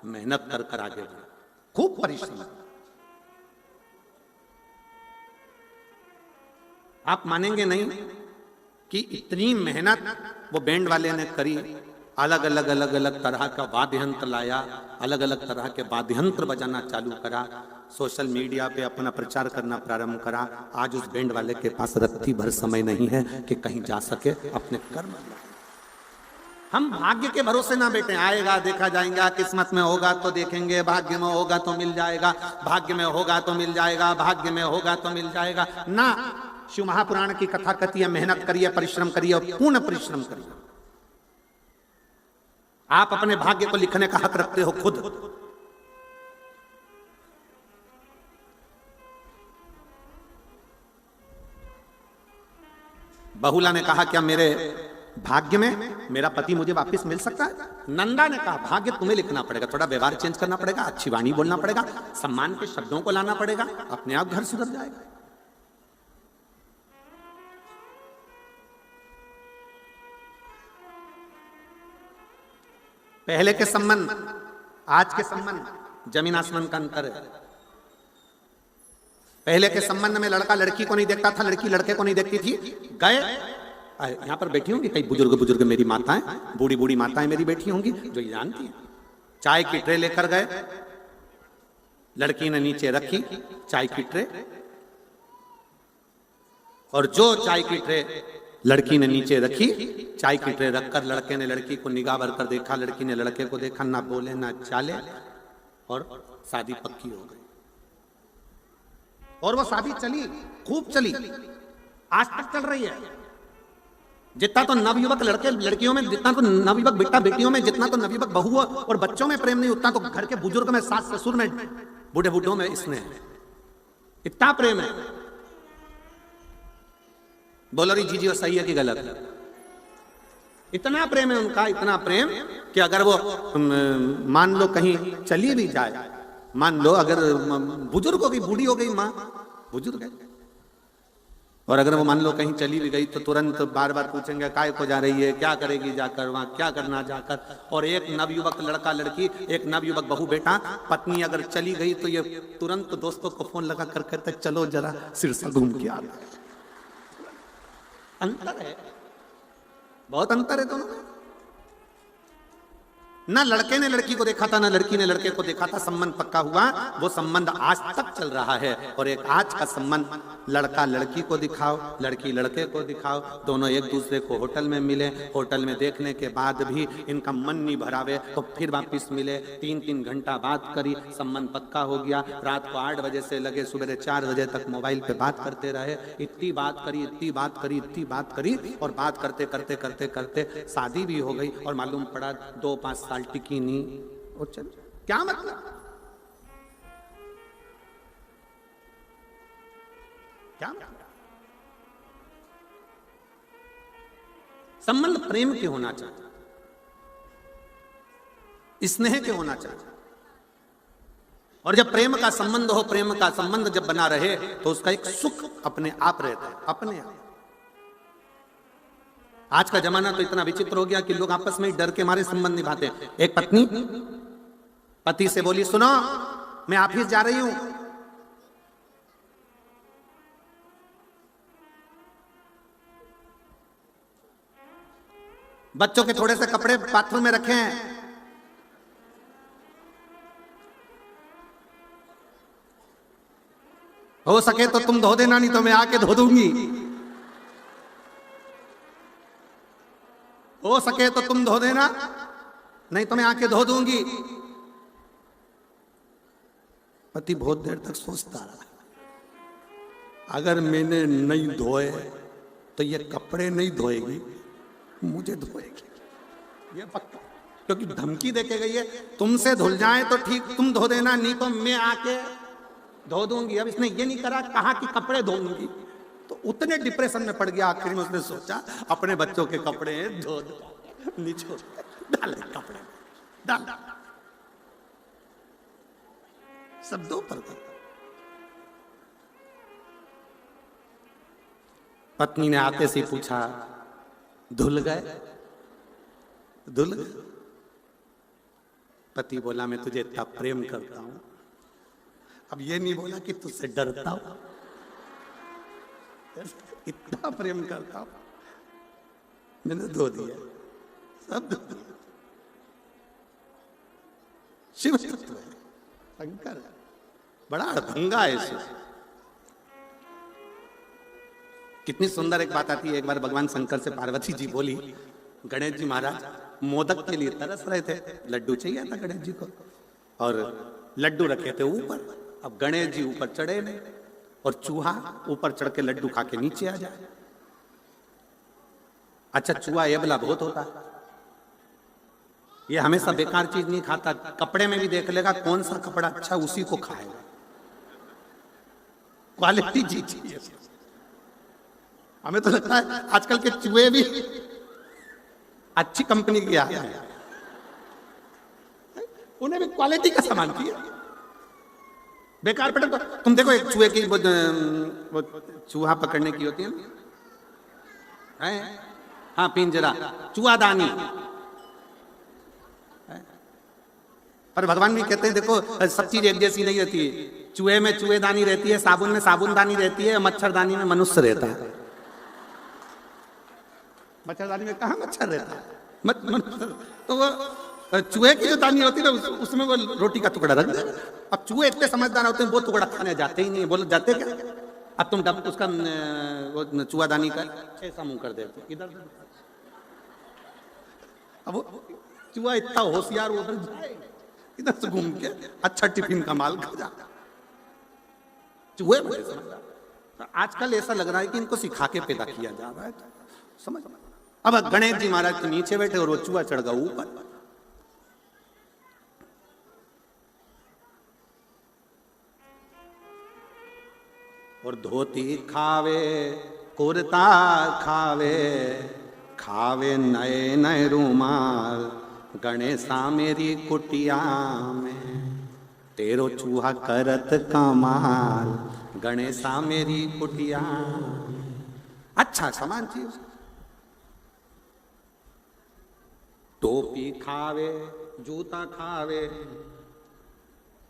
मेहनत कर कर आगे बढ़े, खूब परिश्रम। आप मानेंगे नहीं कि इतनी मेहनत वो बैंड वाले ने करी। अलग अलग तरह का वाद्य यंत्र लाया, अलग अलग तरह के वाद्य यंत्र बजाना चालू करा, सोशल मीडिया पे अपना प्रचार करना प्रारंभ करा। आज उस बैंड वाले के पास रत्ती भर समय नहीं है कि कहीं जा सके अपने कर्म। हम भाग्य के भरोसे ना बैठे, आएगा देखा जाएगा, किस्मत में होगा तो देखेंगे, भाग्य में होगा तो मिल जाएगा, भाग्य में होगा तो मिल जाएगा, भाग्य में होगा तो मिल जाएगा ना। शिव महापुराण की कथा कहती है मेहनत करिए, परिश्रम करिए और पूर्ण परिश्रम करिए। आप अपने भाग्य को लिखने का हक रखते हो खुद। बहुला ने कहा क्या मेरे भाग्य में मेरा पति मुझे वापस मिल सकता है? नंदा ने कहा भाग्य तुम्हें लिखना पड़ेगा, थोड़ा व्यवहार चेंज करना पड़ेगा, अच्छी वाणी बोलना पड़ेगा, सम्मान के शब्दों को लाना पड़ेगा, अपने आप घर सुधर जाएगा। पहले के संबंध आज के संबंध जमीन आसमान का अंतर है। पहले के संबंध में लड़का लड़की को नहीं देखता था, लड़की लड़के को नहीं देखती थी। गए यहां पर बैठी होंगी कई बुजुर्ग मेरी माताएं, बूढ़ी बूढ़ी माताएं मेरी बैठी होंगी जो ये जानती हैं। चाय की ट्रे लेकर गए, लड़की ने नीचे रखी चाय की ट्रे, और जो चाय की ट्रे लड़की ने नीचे रखी, चाय की ट्रे रखकर लड़के ने लड़की को निगाह भर कर देखा, लड़की ने लड़के को देखा, ना बोले ना चाले, और शादी पक्की हो गई। और वो शादी चली, खूब चली, आज तक चल रही है। जितना तो नवयुवक लड़के लड़कियों में, जितना तो नवयुवक बेटा बेटियों में, जितना तो नवयुवक बहुओं और बच्चों में प्रेम नहीं, उतना तो घर के बुजुर्ग में, सास ससुर में, बूढ़े बूढ़ों में इसने इतना प्रेम है। बोलो रही जीजी वो सही है कि गलत? इतना प्रेम है उनका, इतना प्रेम कि अगर वो मान लो कहीं चली भी जाए, मान लो अगर बुजुर्ग हो गई, बूढ़ी हो गई माँ, बुजुर्ग है, और अगर वो मान लो कहीं चली भी गई तो तुरंत बार बार पूछेंगे काय को जा रही है, क्या करेगी जाकर, वहां क्या करना जाकर। और एक नवयुवक लड़का लड़की, एक नवयुवक बहू बेटा, पत्नी अगर चली गई तो ये तुरंत दोस्तों को फोन लगा कर कहते चलो जरा सिरसा घूम के आ। अंतर है, बहुत अंतर है दोनों में। ना लड़के ने लड़की को देखा था, ना लड़की ने लड़के को देखा था, संबंध पक्का हुआ, वो संबंध आज तक चल रहा है। और एक आज का संबंध, लड़का लड़की को दिखाओ, लड़की लड़के को दिखाओ, दोनों एक दूसरे को होटल में मिले, होटल में देखने के बाद भी इनका मन नहीं भरावे तो फिर वापिस मिले, 3-3 घंटा बात करी, संबंध पक्का हो गया, रात को 8 बजे से लगे सुबह 4 बजे तक मोबाइल पे बात करते रहे, इतनी बात करी, इतनी बात करी, इतनी बात करी, और बात करते करते करते करते शादी भी हो गई। और मालूम पड़ा 2-5 साल टिकी नहीं, और चल क्या मतलब, क्या मतलब? संबंध प्रेम के होना चाहिए, स्नेह के होना चाहिए। और जब प्रेम का संबंध हो, प्रेम का संबंध जब बना रहे तो उसका एक सुख अपने आप रहता है, अपने आप। आज का जमाना तो इतना विचित्र हो गया कि लोग आपस में डर के मारे संबंध निभाते हैं। एक पत्नी पति से बोली, सुनो मैं ऑफिस जा रही हूं, बच्चों के थोड़े से कपड़े बाथरूम में रखे हैं, हो सके तो तुम धो देना, नहीं तो मैं आके धो दूंगी, हो सके तो तुम धो देना, नहीं तो मैं आके धो दूंगी। पति बहुत देर तक सोचता रहा, अगर मैंने नहीं धोए तो ये कपड़े नहीं धोएगी, मुझे धोएगी, ये पक्का। क्योंकि धमकी देके गई है, तुमसे धुल जाए तो ठीक, तुम धो देना, नहीं तो मैं आके धो दूंगी। अब इसने ये नहीं करा, कहा कि कपड़े धोऊंगी, तो उतने डिप्रेशन में पड़ गया। आखिर में उसने सोचा अपने बच्चों के कपड़े धो दो, नीचे डाल कपड़े डाल, सब दो पर कर। पत्नी ने आते से पूछा, धुल गए? धुल गए? पति बोला, मैं तुझे इतना प्रेम करता हूं। अब ये नहीं बोला कि तुझसे डरता हूं, इतना प्रेम करता हूं, मैंने धो दिया, सब धो दिया। शिव तत्व है, शंकर है, बड़ा अड़भंगा है शिव। कितनी सुंदर एक बात आती है। एक बार भगवान शंकर से पार्वती जी बोली, गणेश जी महाराज मोदक के लिए तरस रहे थे, लड्डू चाहिए था गणेश जी को, और लड्डू रखे थे ऊपर। अब गणेश जी ऊपर चढ़े नहीं, और चूहा ऊपर चढ़ के लड्डू खा के नीचे आ जाए। अच्छा, चूहा एबला बहुत होता है, ये हमेशा बेकार चीज नहीं खाता, कपड़े में भी देख लेगा कौन सा कपड़ा अच्छा, उसी को खाएगा, क्वालिटी चीज चाहिए। हमें तो लगता है आजकल के चूहे भी अच्छी कंपनी के आ गए हैं, उन्हें भी क्वालिटी का सामान चाहिए। बेकार पड़े तो तुम देखो, एक चूहे की वो चूहा पकड़ने की होती है ना, हाँ पिंजरा, चूहादानी। पर भगवान भी कहते हैं देखो, सब चीज एक जैसी नहीं रहती है। चूहे में चूहेदानी रहती है, साबुन में साबुनदानी रहती है, मच्छरदानी में मनुष्य रहता है। मच्छरदानी में कहाँ मच्छर रहता है? तो वो चूहे की जो दानी होती है ना, उसमें वो रोटी का टुकड़ा रख दे। अब चूहे इतने समझदार होते हैं, वो टुकड़ा खाने जाते ही नहीं। बोलो जाते क्या? अब तुम उसका वो चूहादानी का ऐसा मुंह कर देते इधर। अब वो चूहा इतना होशियार, उधर जाए इधर से घूम के अच्छा टिफिन का माल खा जाता। चूहे बड़े समझदार। तो आजकल ऐसा लग रहा है कि इनको सिखा के पैदा किया जा रहा है, समझ। अब गणेश जी महाराज तो नीचे बैठे और वो चूहा चढ़ गया ऊपर। और धोती खावे कुर्ता खावे, खावे नए नए रूमाल, गणेशा मेरी कुटिया में तेरो चूहा करत कमाल, गणेशा मेरी कुटिया। अच्छा सामान चीज। टोपी खावे जूता खावे,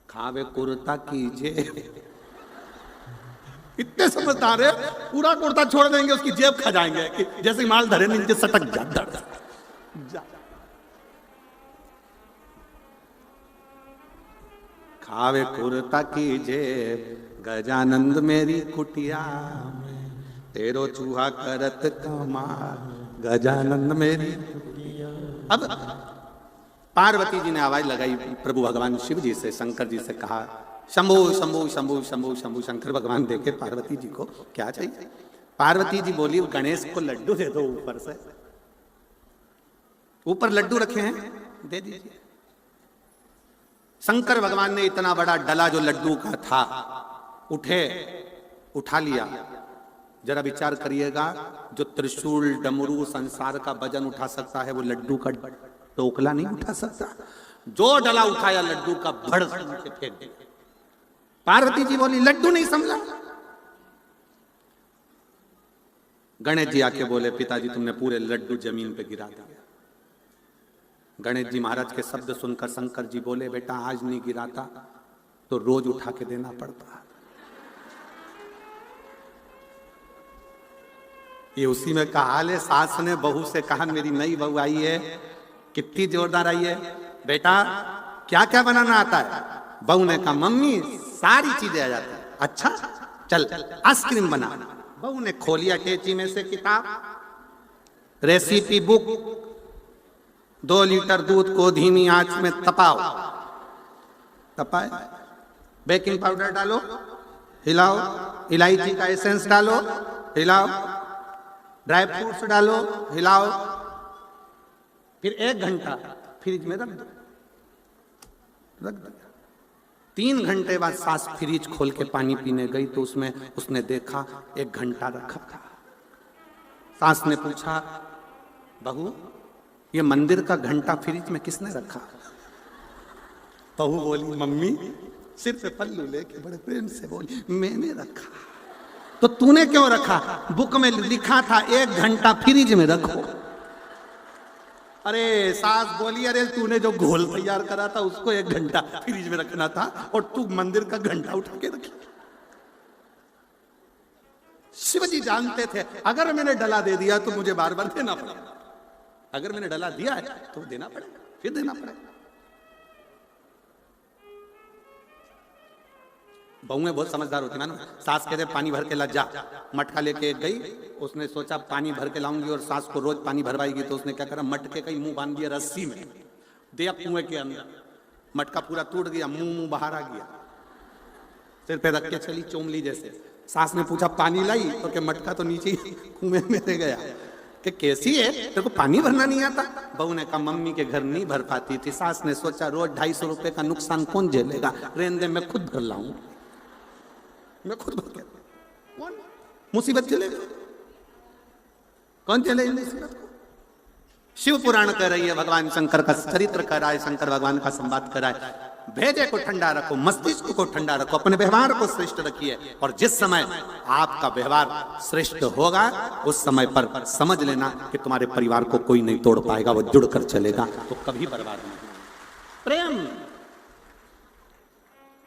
खावे कुर्ता की जेब। इतने समझदार है, पूरा कुर्ता छोड़ देंगे उसकी जेब खा जाएंगे कि जैसे माल धरे नीचे सटक जा। खावे कुर्ता की जेब, गजानंद मेरी कुटिया में तेरो चूहा करत कमाल, गजानंद मेरी कुटिया। अब पार्वती जी ने आवाज लगाई प्रभु भगवान शिव जी से, शंकर जी से कहा शंभु शंभु शंभु शंभु शंभु। शंकर भगवान देखे पार्वती जी को क्या चाहिए। पार्वती जी बोली गणेश को लड्डू दे दो, ऊपर से ऊपर लड्डू रखे हैं दे दीजिए। शंकर भगवान ने इतना बड़ा डला जो लड्डू का था उठा लिया। जरा विचार करिएगा, जो त्रिशूल डमरू संसार का वजन उठा सकता है वो लड्डू का टोकला नहीं उठा सकता। जो डला उठाया लड्डू का भड़ से फेंक दिया। पार्वती जी बोली लड्डू नहीं समझा। गणेश जी आके बोले पिताजी तुमने पूरे लड्डू जमीन पे गिरा दिया। गणेश जी महाराज के शब्द सुनकर शंकर जी बोले बेटा आज नहीं गिराता तो रोज उठा के देना पड़ता। ये उसी में कहा है, सास ने बहू से कहा, मेरी नई बहू आई है कितनी जोरदार आई है, बेटा क्या क्या बनाना आता है। बहू ने कहा मम्मी सारी चीजें आ जाती है। अच्छा चल आइसक्रीम बना। बहू ने खोलिया टेची में से किताब, रेसिपी बुक। 2 लीटर दूध को धीमी आंच में तपाए, बेकिंग पाउडर डालो, हिलाओ, इलायची का एसेंस डालो, हिलाओ, ड्राई फ्रूट्स डालो, हिलाओ, फिर 1 घंटा फ्रिज में रख दो। 3 घंटे बाद सास फ्रिज खोल के पानी पीने गई तो उसमें उसने देखा 1 घंटा रखा था। सास ने पूछा बहू ये मंदिर का घंटा फ्रिज में किसने रखा। बहू बोली मम्मी सिर पे पल्लू लेके बड़े प्रेम से बोली मैंने रखा। तो तूने क्यों रखा, बुक में लिखा था 1 घंटा फ्रिज में रखो। अरे सास बोली अरे तूने जो घोल तैयार करा था उसको 1 घंटा फ्रिज में रखना था और तू मंदिर का घंटा उठा के रखी। शिवजी जानते थे अगर मैंने डला दे दिया तो मुझे बार बार देना पड़ेगा। अगर मैंने डला दिया है तो देना पड़ेगा, फिर देना पड़ेगा। बहुएं बहुत समझदार होती है ना। सास कहते पानी भर के ला जा, मटका लेके गई। उसने सोचा पानी भर के लाऊंगी और सास को रोज पानी भरवाएगी, तो उसने क्या करा मटके का मुंह बांध दिया रस्सी में, दिया कुएं के अंदर। मटका पूरा टूट गया, मुंह बाहर आ गया, सिर पे रख के चली चोमली जैसे। सास ने पूछा पानी लाई तो क्या मटका तो नीचे ही कुएं में रह गया कि कैसी है तेरे को पानी भरना नहीं आता। बहू ने कहा मम्मी के घर नहीं भर पाती थी। सास ने सोचा रोज 250 रुपए का नुकसान कौन झेलेगा, रहने दे मैं खुद भर लाऊं, मैं खुद भर के। कौन मुसीबत चलेगा, कौन चले मुसीबत को। शिव पुराण कह रही है, भगवान शंकर का चरित्र कर रहा है, शंकर भगवान का संवाद कर रहा है। भेजे को ठंडा रखो, मस्तिष्क को ठंडा रखो, अपने व्यवहार को श्रेष्ठ रखिए। और जिस समय आपका व्यवहार श्रेष्ठ होगा उस समय पर समझ लेना कि तुम्हारे परिवार को कोई नहीं तोड़ पाएगा, वो जुड़ कर चलेगा तो कभी बर्बाद नहीं। प्रेम।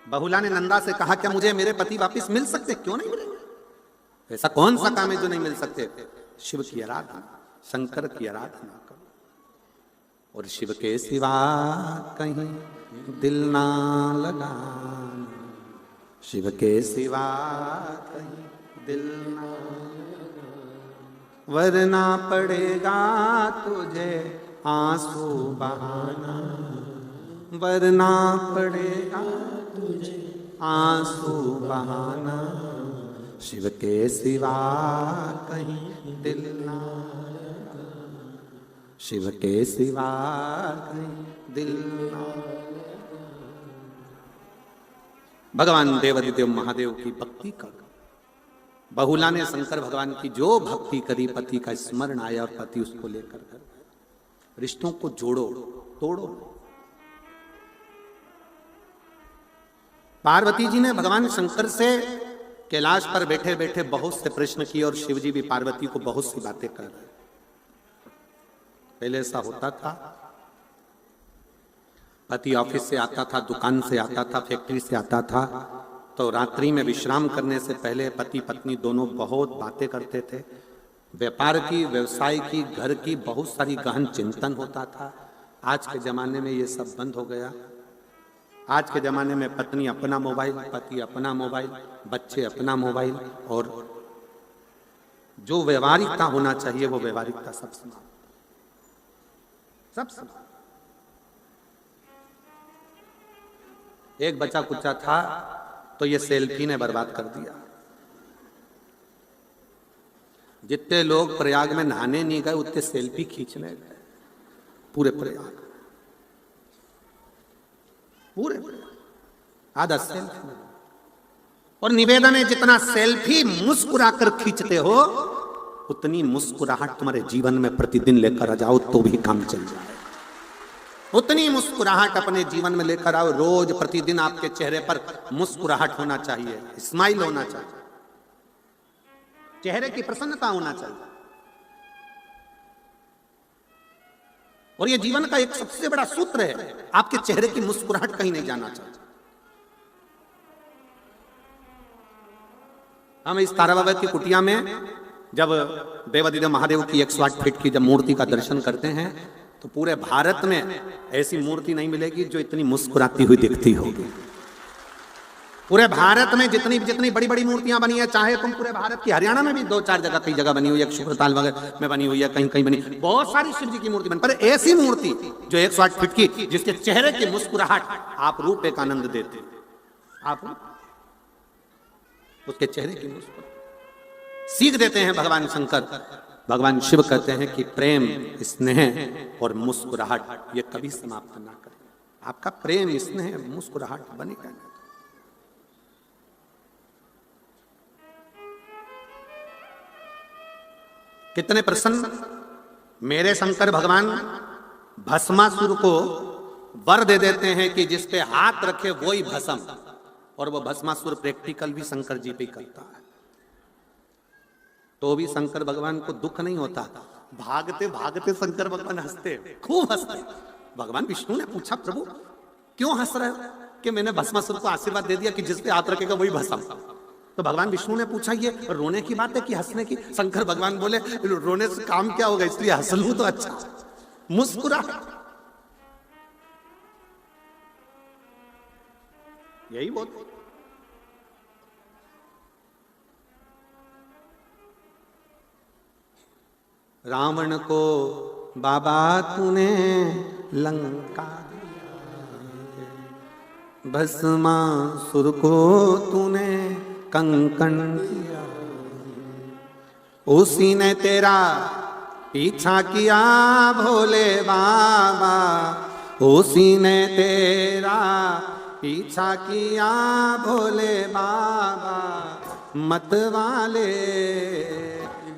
बहुला ने नंदा से कहा क्या मुझे मेरे पति वापिस मिल सकते, क्यों नहीं मिलेंगे। ऐसा कौन सा काम है जो नहीं मिल सकते। शिव की आराधना, शंकर की आराधना करो और शिव के सिवा कहीं दिल ना लगाना, शिव के सिवा कहीं दिल ना लगाना, वरना पड़ेगा तुझे आंसू बहाना, वरना पड़ेगा तुझे आंसू बहाना, शिव के सिवा कहीं दिल ना, शिव के सिवा कहीं दिल ना। भगवान देवादिदेव महादेव की भक्ति कर, बहुला ने शंकर भगवान की जो भक्ति करी, पति का स्मरण आया और पति उसको लेकर घर, रिश्तों को जोड़ो, तोड़ो। पार्वती जी ने भगवान शंकर से कैलाश पर बैठे बैठे बहुत से प्रश्न किए और शिव जी भी पार्वती को बहुत सी बातें कर रहे। पहले ऐसा होता था, पति ऑफिस से आता था, दुकान से आता था, फैक्ट्री से आता था, तो रात्रि में विश्राम करने से पहले पति पत्नी दोनों बहुत बातें करते थे। व्यापार की, व्यवसाय की, घर की बहुत सारी गहन चिंतन होता था। आज के जमाने में ये सब बंद हो गया। आज के जमाने में पत्नी अपना मोबाइल, पति अपना मोबाइल, बच्चे अपना मोबाइल, और जो व्यवहारिकता होना चाहिए वो व्यवहारिकता सब समाप्त, सब समाप्त। एक बच्चा कुचा था तो ये सेल्फी ने बर्बाद कर दिया। जितने लोग प्रयाग में नहाने नहीं गए उतने सेल्फी खींचने गए, पूरे प्रयाग, पूरे आधा सेल्फी। और निवेदन है, जितना सेल्फी मुस्कुराकर खींचते हो उतनी मुस्कुराहट तुम्हारे जीवन में प्रतिदिन लेकर आ जाओ तो भी काम चल जाए। उतनी मुस्कुराहट अपने जीवन में लेकर आओ। रोज प्रतिदिन आपके चेहरे पर मुस्कुराहट होना चाहिए, स्माइल होना चाहिए, चेहरे की प्रसन्नता होना चाहिए। और ये जीवन का एक सबसे बड़ा सूत्र है, आपके चेहरे की मुस्कुराहट कहीं नहीं जाना चाहिए। हम इस ताराबाबा की कुटिया में जब देवादिदेव महादेव की 108 फीट की जब मूर्ति का दर्शन करते हैं तो पूरे भारत में ऐसी मूर्ति नहीं मिलेगी जो इतनी मुस्कुराती हुई दिखती होगी। पूरे भारत में जितनी जितनी बड़ी बड़ी मूर्तियां बनी है, चाहे तुम पूरे भारत की, हरियाणा में भी 2-4 जगह कई जगह बनी हुई है, शुक्रताल वगैरह में बनी हुई है, कहीं कहीं बनी, बहुत सारी शिव जी की मूर्ति बनी, पर ऐसी मूर्ति जो 108 फीट की, जिसके चेहरे की मुस्कुराहट आप रूप एक आनंद देते, आप उसके चेहरे की मुस्कुराहट सीख देते हैं भगवान शंकर। भगवान शिव कहते हैं कि प्रेम, स्नेह और मुस्कुराहट ये कभी समाप्त ना करें। आपका प्रेम, स्नेह, मुस्कुराहट बनी रहना। कितने प्रसन्न मेरे शंकर भगवान भस्मासुर को वर दे देते हैं कि जिस पे हाथ रखे वो ही भस्म, और वो भस्मासुर प्रैक्टिकल भी शंकर जी पे करता है, तो भी शंकर भगवान को दुख नहीं होता। भागते भागते शंकर भगवान हंसते, खूब हंसते। भगवान विष्णु ने पूछा, प्रभु क्यों हंस रहे हो? कि मैंने भस्मासुर को आशीर्वाद दे दिया कि जिस पे हाथ रखेगा वही भस्म। तो भगवान विष्णु ने पूछा, ये रोने की बात है कि हंसने की? शंकर भगवान बोले, रोने से काम क्या होगा, इसलिए हंस लूं तो अच्छा, मुस्कुरा। यही बहुत। रावण को बाबा तूने लंका दिया, भस्मासुर को तूने कंकण दिया, उसी ने तेरा पीछा किया भोले बाबा, उसी ने तेरा पीछा किया भोले बाबा, मतवाले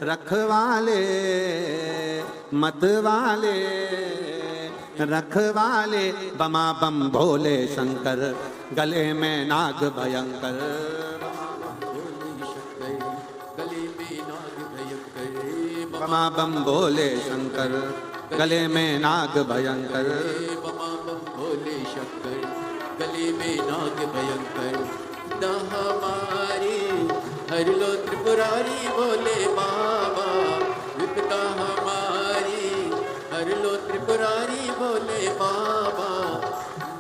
रखवाले, मतवाले रखवाले, बमा बम भोले शंकर, गले में नाग भयंकर, बमा बम भोले शंकर, गले में नाग भयंकर, बमा बम भोले शंकर, गले में नाग भयंकर, हमारी हर लो त्रिपुरारी भोले बाबा, विपदा हमारी हर लो त्रिपुरारी भोले बाबा,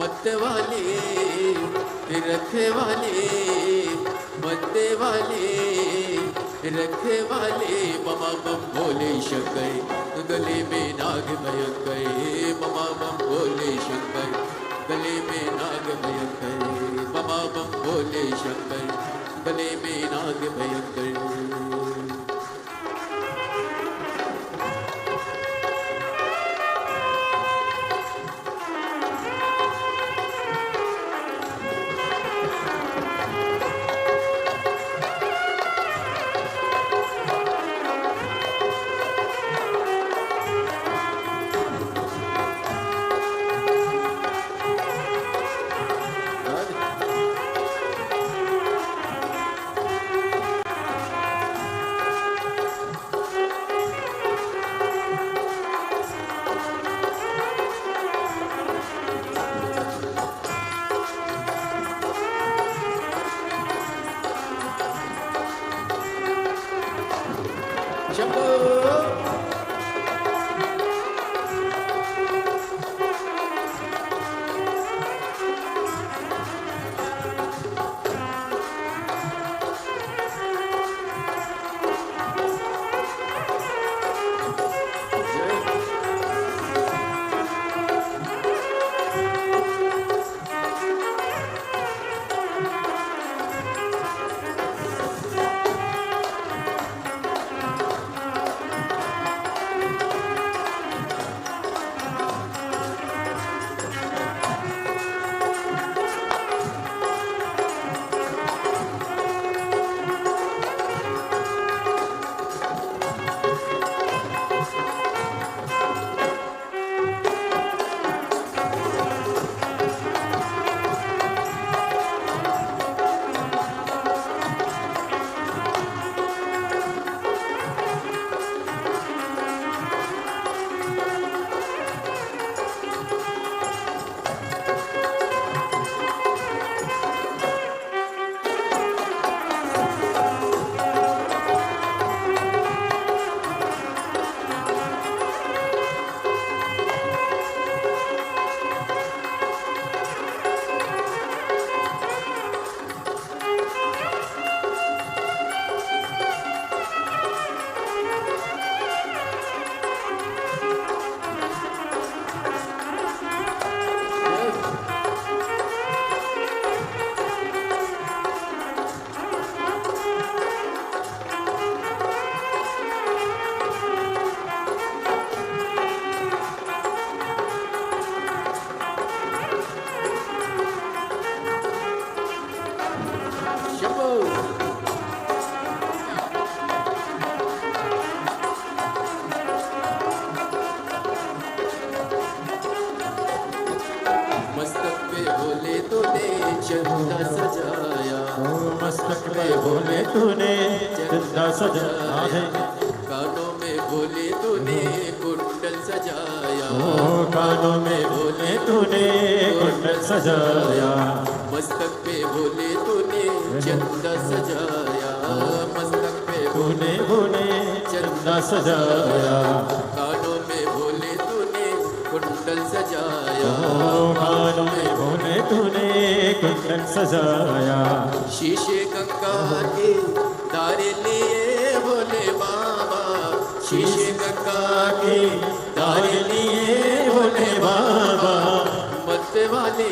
मत वाले रखे वाले, मत वाले रखे वाले, बमा बम भोले शंकर, गले में नाग भयंकर, बमा बम भोले शंकर, गले में नाग भयंकर, बमा बम भोले नाग भयंकर शंभो मस्तक पे भोले तूने चंदा सजाया मस्तक पे भोले तूने चंदा सजाया कानों में भोले तूने कुंडल सजाया कानों में भोले तूने कुंडल सजाया मस्तक पे भोले तूने चंदा सजाया मस्तक पे तूने भोले चंदा सजाया कानों में भोले तूने कुंडल सजाया कानों में भोले तूने कुंडल सजाया शीशे गंगा के तारे लिए भोले बाबा शीशे गंगा के तारे लिए भोले बाबा मत वाले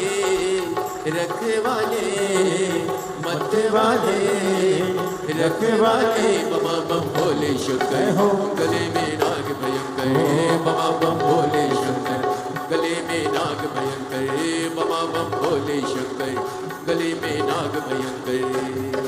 रखवाले मत वाले रखवाले बमा बम भोले शंकर हो गले में नाग भयंकर बमा बम भोले शंकर गले में नाग भयंकर बमा बम भोले शंकर गले में नाग भयंकर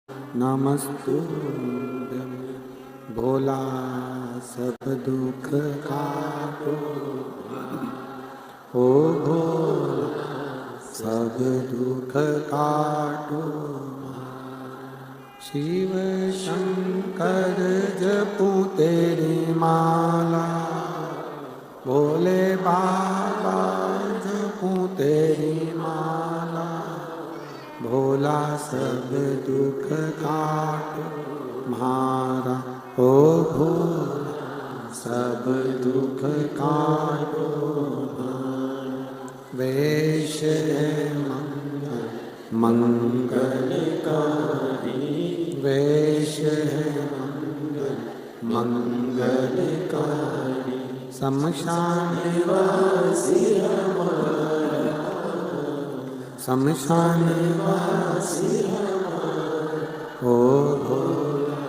नमस्तुभ्यं भोला सब दुख काटो, ओ भोला सब दुख काटो। शिव शंकर जपूं तेरी माला, भोले बाबा जपूं तेरी माला, भोला सब दुख काटो म्हारा, ओ भोला सब दुख काटो म्हारा। वेश है मंगलकारी, वेश है मंगलकारी, शमशान निवासी हमारा, शमशान निवासी हमारा, ओ भोला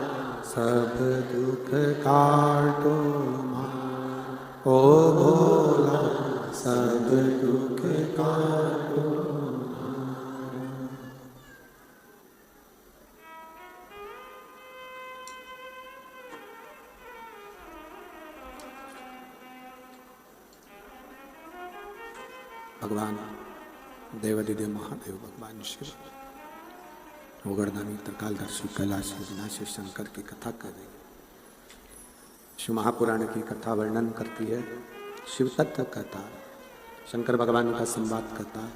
सब दुख काटो म्हारा, ओ भोला सब दुख काटो। भगवान देवादिदेव महादेव भगवान शिव ओगरदानी त्रिकालदर्शी कैलाशी विनाशी शंकर की कथा कर रही है। शिव महापुराण की कथा वर्णन करती है, शिव तत्व कहता है, शंकर भगवान का संवाद करता है।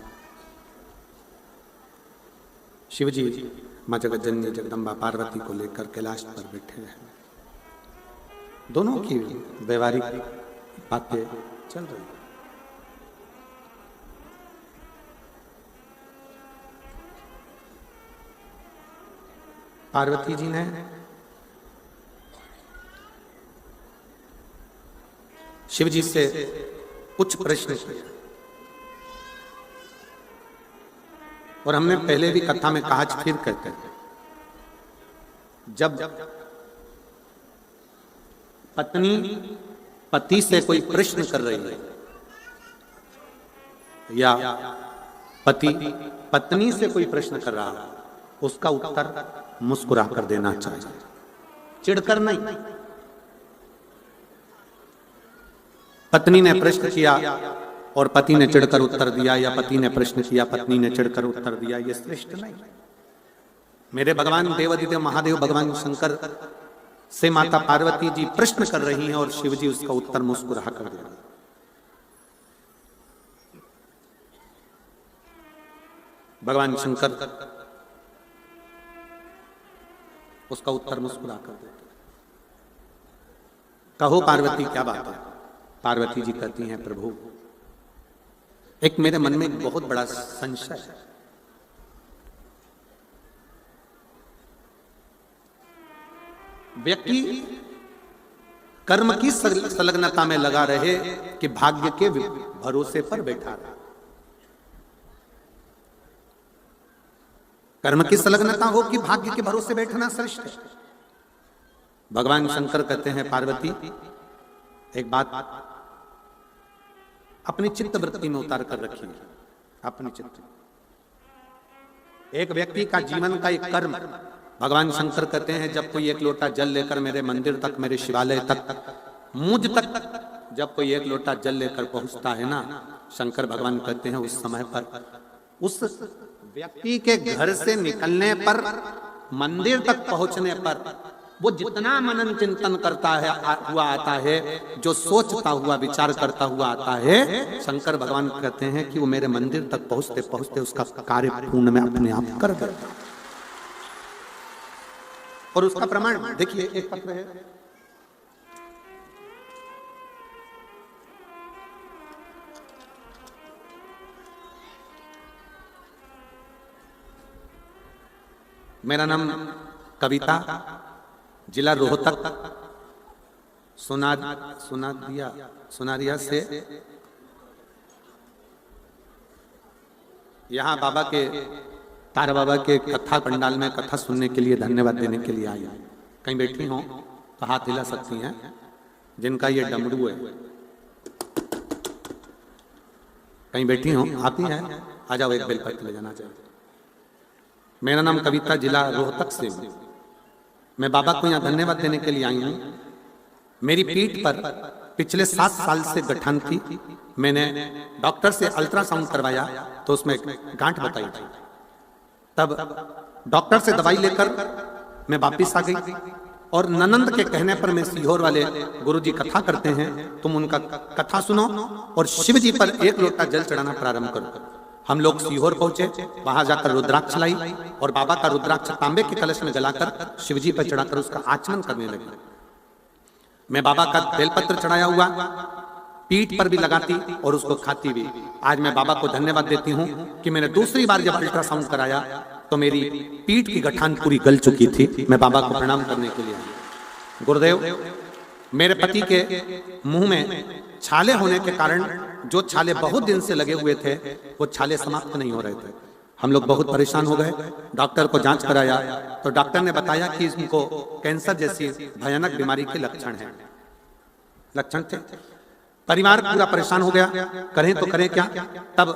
शिव जी माँ जगतजननी जगदम्बा पार्वती को लेकर कैलाश पर बैठे हैं। दोनों की व्यवहारिक बातें चल रही है। पार्वती जी ने शिव जी से कुछ प्रश्न किए और हमने पहले भी कथा में कहा, फिर कहते हैं, जब पत्नी पति से कोई प्रश्न कर रही है या पति पत्नी से कोई प्रश्न कर रहा है, उसका उत्तर मुस्कुरा कर देना चाहिए, चिढ़कर नहीं। पत्नी ने प्रश्न किया और पति ने चिढ़कर उत्तर दिया, या पति ने प्रश्न किया पत्नी ने चिढ़कर उत्तर दिया, ये श्रेष्ठ नहीं। मेरे भगवान देवादिदेव महादेव भगवान शंकर से माता पार्वती जी प्रश्न कर रही हैं और शिव जी उसका उत्तर मुस्कुरा कर दे रहे हैं। भगवान शंकर उसका उत्तर मुस्कुरा कर देते। कहो पार्वती क्या बात है? पार्वती जी कहती हैं, प्रभु एक मेरे मन में एक बहुत बड़ा संशय है। व्यक्ति कर्म की संलग्नता में लगा रहे कि भाग्य के भरोसे पर बैठा रहे। कर्म की संलग्नता हो कि भाग्य के भरोसे बैठना श्रेष्ठ है। भगवान शंकर कहते हैं, पार्वती एक बात अपनी चित्त वृत्ति में उतार कर रखिए। अपनी चित्त, एक व्यक्ति का जीवन का एक कर्म, भगवान शंकर कहते हैं, जब कोई एक लोटा जल लेकर मेरे मंदिर तक, मेरे शिवालय तक, मुझ तक जब कोई एक लोटा जल लेकर पहुंचता है ना, शंकर भगवान कहते हैं उस समय पर उस व्यक्ति के घर से निकलने पर, मंदिर तक पहुंचने पर वो जितना मनन चिंतन करता है हुआ आता है, जो सोचता हुआ विचार करता हुआ आता है, शंकर भगवान कहते हैं कि वो मेरे मंदिर तक पहुंचते पहुंचते उसका कार्य पूर्ण में अपने आप कर देता। और उसका प्रमाण देखिए, एक पत्र है, मेरा नाम कविता, जिला रोहतक, सुनारिया से यहाँ बाबा के, तारा बाबा के कथा पंडाल में कथा सुनने के लिए, धन्यवाद देने के लिए आई। कहीं बैठी हो तो हाथ हिला सकती हैं जिनका ये डमरू है। कहीं बैठी हो, आती है, आ जाओ, एक बेलपत्र ले जाना चाहिए। मेरा नाम कविता, जिला रोहतक से हूँ। मैं बाबा को यहाँ धन्यवाद देने के लिए आई हूँ। मेरी पीठ पर पिछले 7 साल से गठन थी। मैंने डॉक्टर से अल्ट्रासाउंड करवाया तो उसमें गांठ बताई थी। तब डॉक्टर से दवाई लेकर मैं वापिस आ गई और ननंद के कहने पर मैं सीहोर वाले गुरुजी कथा करते हैं, तुम उनका कथा सुनो और शिव जी पर 1 लोटा जल चढ़ाना प्रारंभ करो। हम लोग सीहोर पहुंचे, वहां जाकर रुद्राक्ष लाई और बाबा का रुद्राक्ष तांबे के कलश में गलाकर शिवजी पर चढ़ाकर उसका आचमन करने लगे। मैं बाबा का बेलपत्र चढ़ाया हुआ पीठ पर भी लगाती और उसको खाती भी। आज मैं बाबा को धन्यवाद देती हूँ कि मैंने दूसरी बार जब अल्ट्रासाउंड कराया तो मेरी पीठ की गठान पूरी गल चुकी थी। मैं बाबा को प्रणाम करने के लिए आया। गुरुदेव, मेरे पति के मुंह में छाले होने के कारण जो छाले बहुत दिन से लगे हुए थे वो छाले समाप्त नहीं हो रहे थे। हम लोग बहुत परेशान हो गए। डॉक्टर को जांच कराया तो डॉक्टर ने बताया कि इनको कैंसर जैसी भयानक बीमारी के लक्षण थे। परिवार पूरा परेशान हो गया, करें तो करें क्या। तब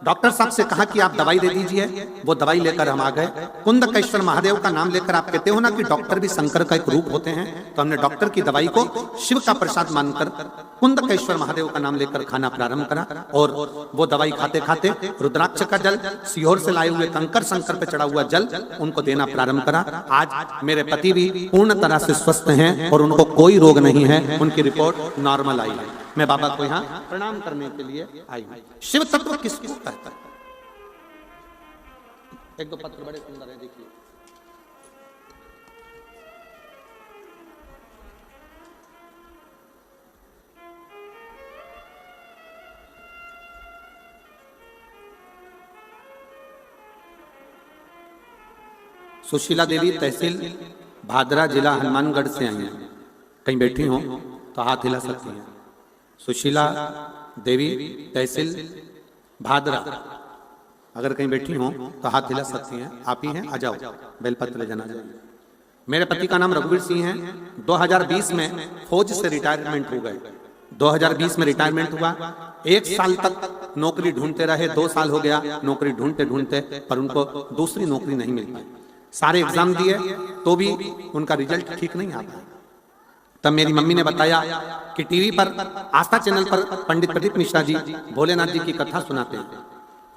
डॉक्टर साहब से कहा कि आप दवाई दे दीजिए। वो दवाई लेकर हम आ गए। कुंदकेश्वर महादेव का नाम लेकर, आप कहते हो ना कि डॉक्टर भी शंकर का एक रूप होते हैं, तो हमने डॉक्टर की दवाई को शिव का प्रसाद मानकर कुंदकेश्वर महादेव का नाम लेकर खाना प्रारंभ करा। और वो दवाई खाते खाते रुद्राक्ष का जल, सीहोर से लाए हुए कंकर शंकर पे चढ़ा हुआ जल उनको देना प्रारंभ करा। आज मेरे पति भी पूर्ण तरह से स्वस्थ हैं और उनको कोई रोग नहीं है। उनकी रिपोर्ट नॉर्मल आई है। मैं बाबा को यहाँ प्रणाम करने के लिए आई हूँ। शिव तत्व किसको कहता है? 1-2 पत्र बड़े सुंदर है, देखिए। सुशीला देवी, तहसील भादरा, जिला हनुमानगढ़ से आई हैं। कहीं बैठी हो तो हाथ हिला सकती हैं। सुशीला देवी, तहसील भादरा, अगर कहीं बैठी हो तो हाथ हिला सकती हैं। आप ही हैं, आ जाओ, बेलपत्र ले जाना। मेरे पति का नाम रघुवीर सिंह है। 2020 में फौज से रिटायरमेंट हो गए। 2020 में रिटायरमेंट हुआ। 1 साल तक नौकरी ढूंढते रहे। 2 साल हो गया नौकरी ढूंढते ढूंढते, पर उनको दूसरी नौकरी नहीं मिल पाई। सारे एग्जाम दिए तो भी उनका रिजल्ट ठीक नहीं आता। तब मेरी मम्मी ने बताया कि टीवी पर आस्था चैनल पर पंडित प्रदीप मिश्रा जी भोलेनाथ जी की कथा सुनाते हैं।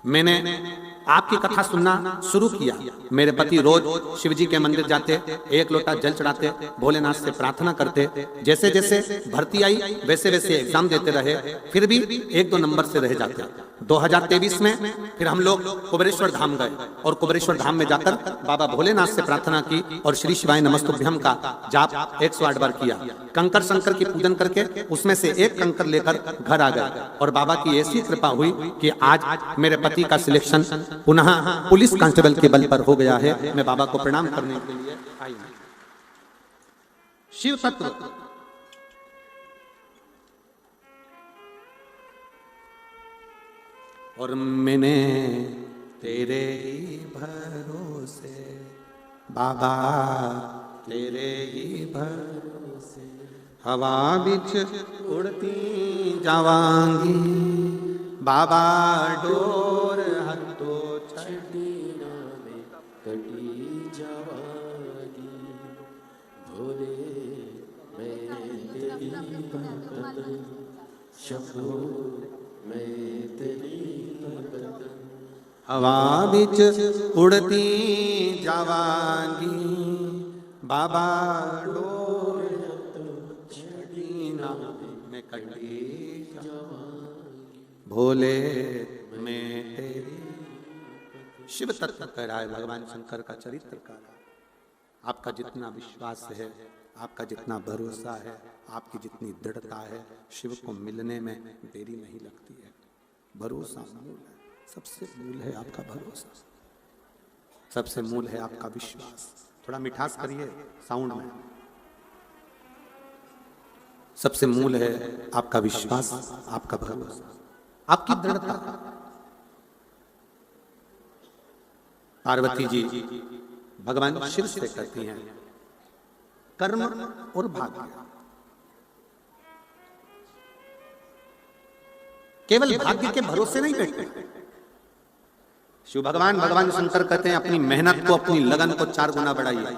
मैंने आपकी कथा सुनना शुरू किया। मेरे पति रोज शिव जी के मंदिर जाते, 1 लोटा जल चढ़ाते, भोलेनाथ से प्रार्थना करते। जैसे जैसे भर्ती आई वैसे वैसे एग्जाम देते रहे, फिर भी 1-2 नंबर से रह जाते। 2023 में फिर हम लोग कुबेरेश्वर धाम गए और कुबेरेश्वर धाम में जाकर बाबा भोलेनाथ से प्रार्थना की और श्री शिवाय नमस्तुभ्यम का जाप 108 बार किया। कंकर शंकर की पूजन करके उसमें से 1 कंकर लेकर घर आ गए और बाबा की ऐसी कृपा हुई कि आज मेरे पति का सिलेक्शन पुनः पुलिस कांस्टेबल के बल पर हो गया है। मैं बाबा को प्रणाम करने के लिए आई हूं। शिव तत्व और मैंने तेरे ही भरोसे बाबा, तेरे ही भरोसे हवा बिच उड़ती जावांगी बाबा, डोर हथो छड़ी नामे कटी जावागी भोले, मैं तेरी भगत शंभो, मैं तेरी भगत। हवा बिच उड़ती जावांगी बाबा, डोर हथो छड़ी नामे कटी भोले, मैं तेरी। शिव तत्व कह रहा है भगवान शंकर का चरित्र कह रहा है। आपका जितना विश्वास है, आपका जितना भरोसा है, आपकी जितनी दृढ़ता है, शिव को मिलने में देरी नहीं लगती है। भरोसा मूल है, सबसे मूल है आपका भरोसा, सबसे मूल है आपका विश्वास। थोड़ा मिठास करिए साउंड में। सबसे मूल है आपका विश्वास, आपका भरोसा, आपकी दृढ़ता। पार्वती जी भगवान शिव से कहती हैं कर्म और भाग्य। केवल भाग्य के भरोसे नहीं बैठते। शिव भगवान भगवान शंकर कहते हैं अपनी मेहनत को, अपनी लगन को 4 गुना बढ़ाइए।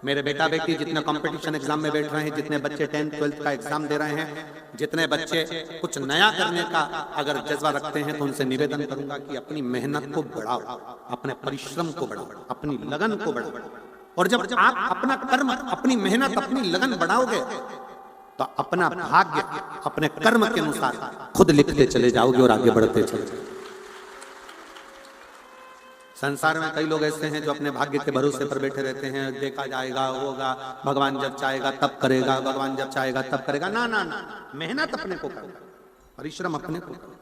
मेरे बेटा बेटी जितने कंपटीशन एग्जाम में बैठ रहे हैं, जितने बच्चे 10th 12th का एग्जाम दे रहे हैं, जितने बच्चे कुछ नया करने का अगर जज्बा रखते हैं, तो उनसे निवेदन करूंगा कि अपनी मेहनत को बढ़ाओ, अपने परिश्रम को बढ़ाओ, अपनी लगन को बढ़ाओ। और जब आप अपना कर्म, अपनी मेहनत, अपनी लगन बढ़ाओगे तो अपना भाग्य अपने कर्म के अनुसार खुद लिखते चले जाओगे और आगे बढ़ते चले जाओगे। संसार में कई लोग ऐसे हैं जो अपने भाग्य के भरोसे पर बैठे रहते हैं, देखा जाएगा, होगा, भगवान जब चाहेगा तब करेगा, भगवान जब चाहेगा तब करेगा। ना ना ना, मेहनत अपने को करो, परिश्रम अपने को करो।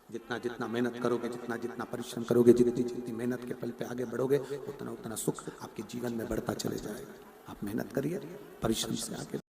जितना जितना मेहनत करोगे, जितना जितना परिश्रम करोगे, जितनी जितनी मेहनत के पल पे आगे बढ़ोगे, उतना उतना सुख आपके जीवन में बढ़ता चले जाएगा। आप मेहनत करिए, परिश्रम से आगे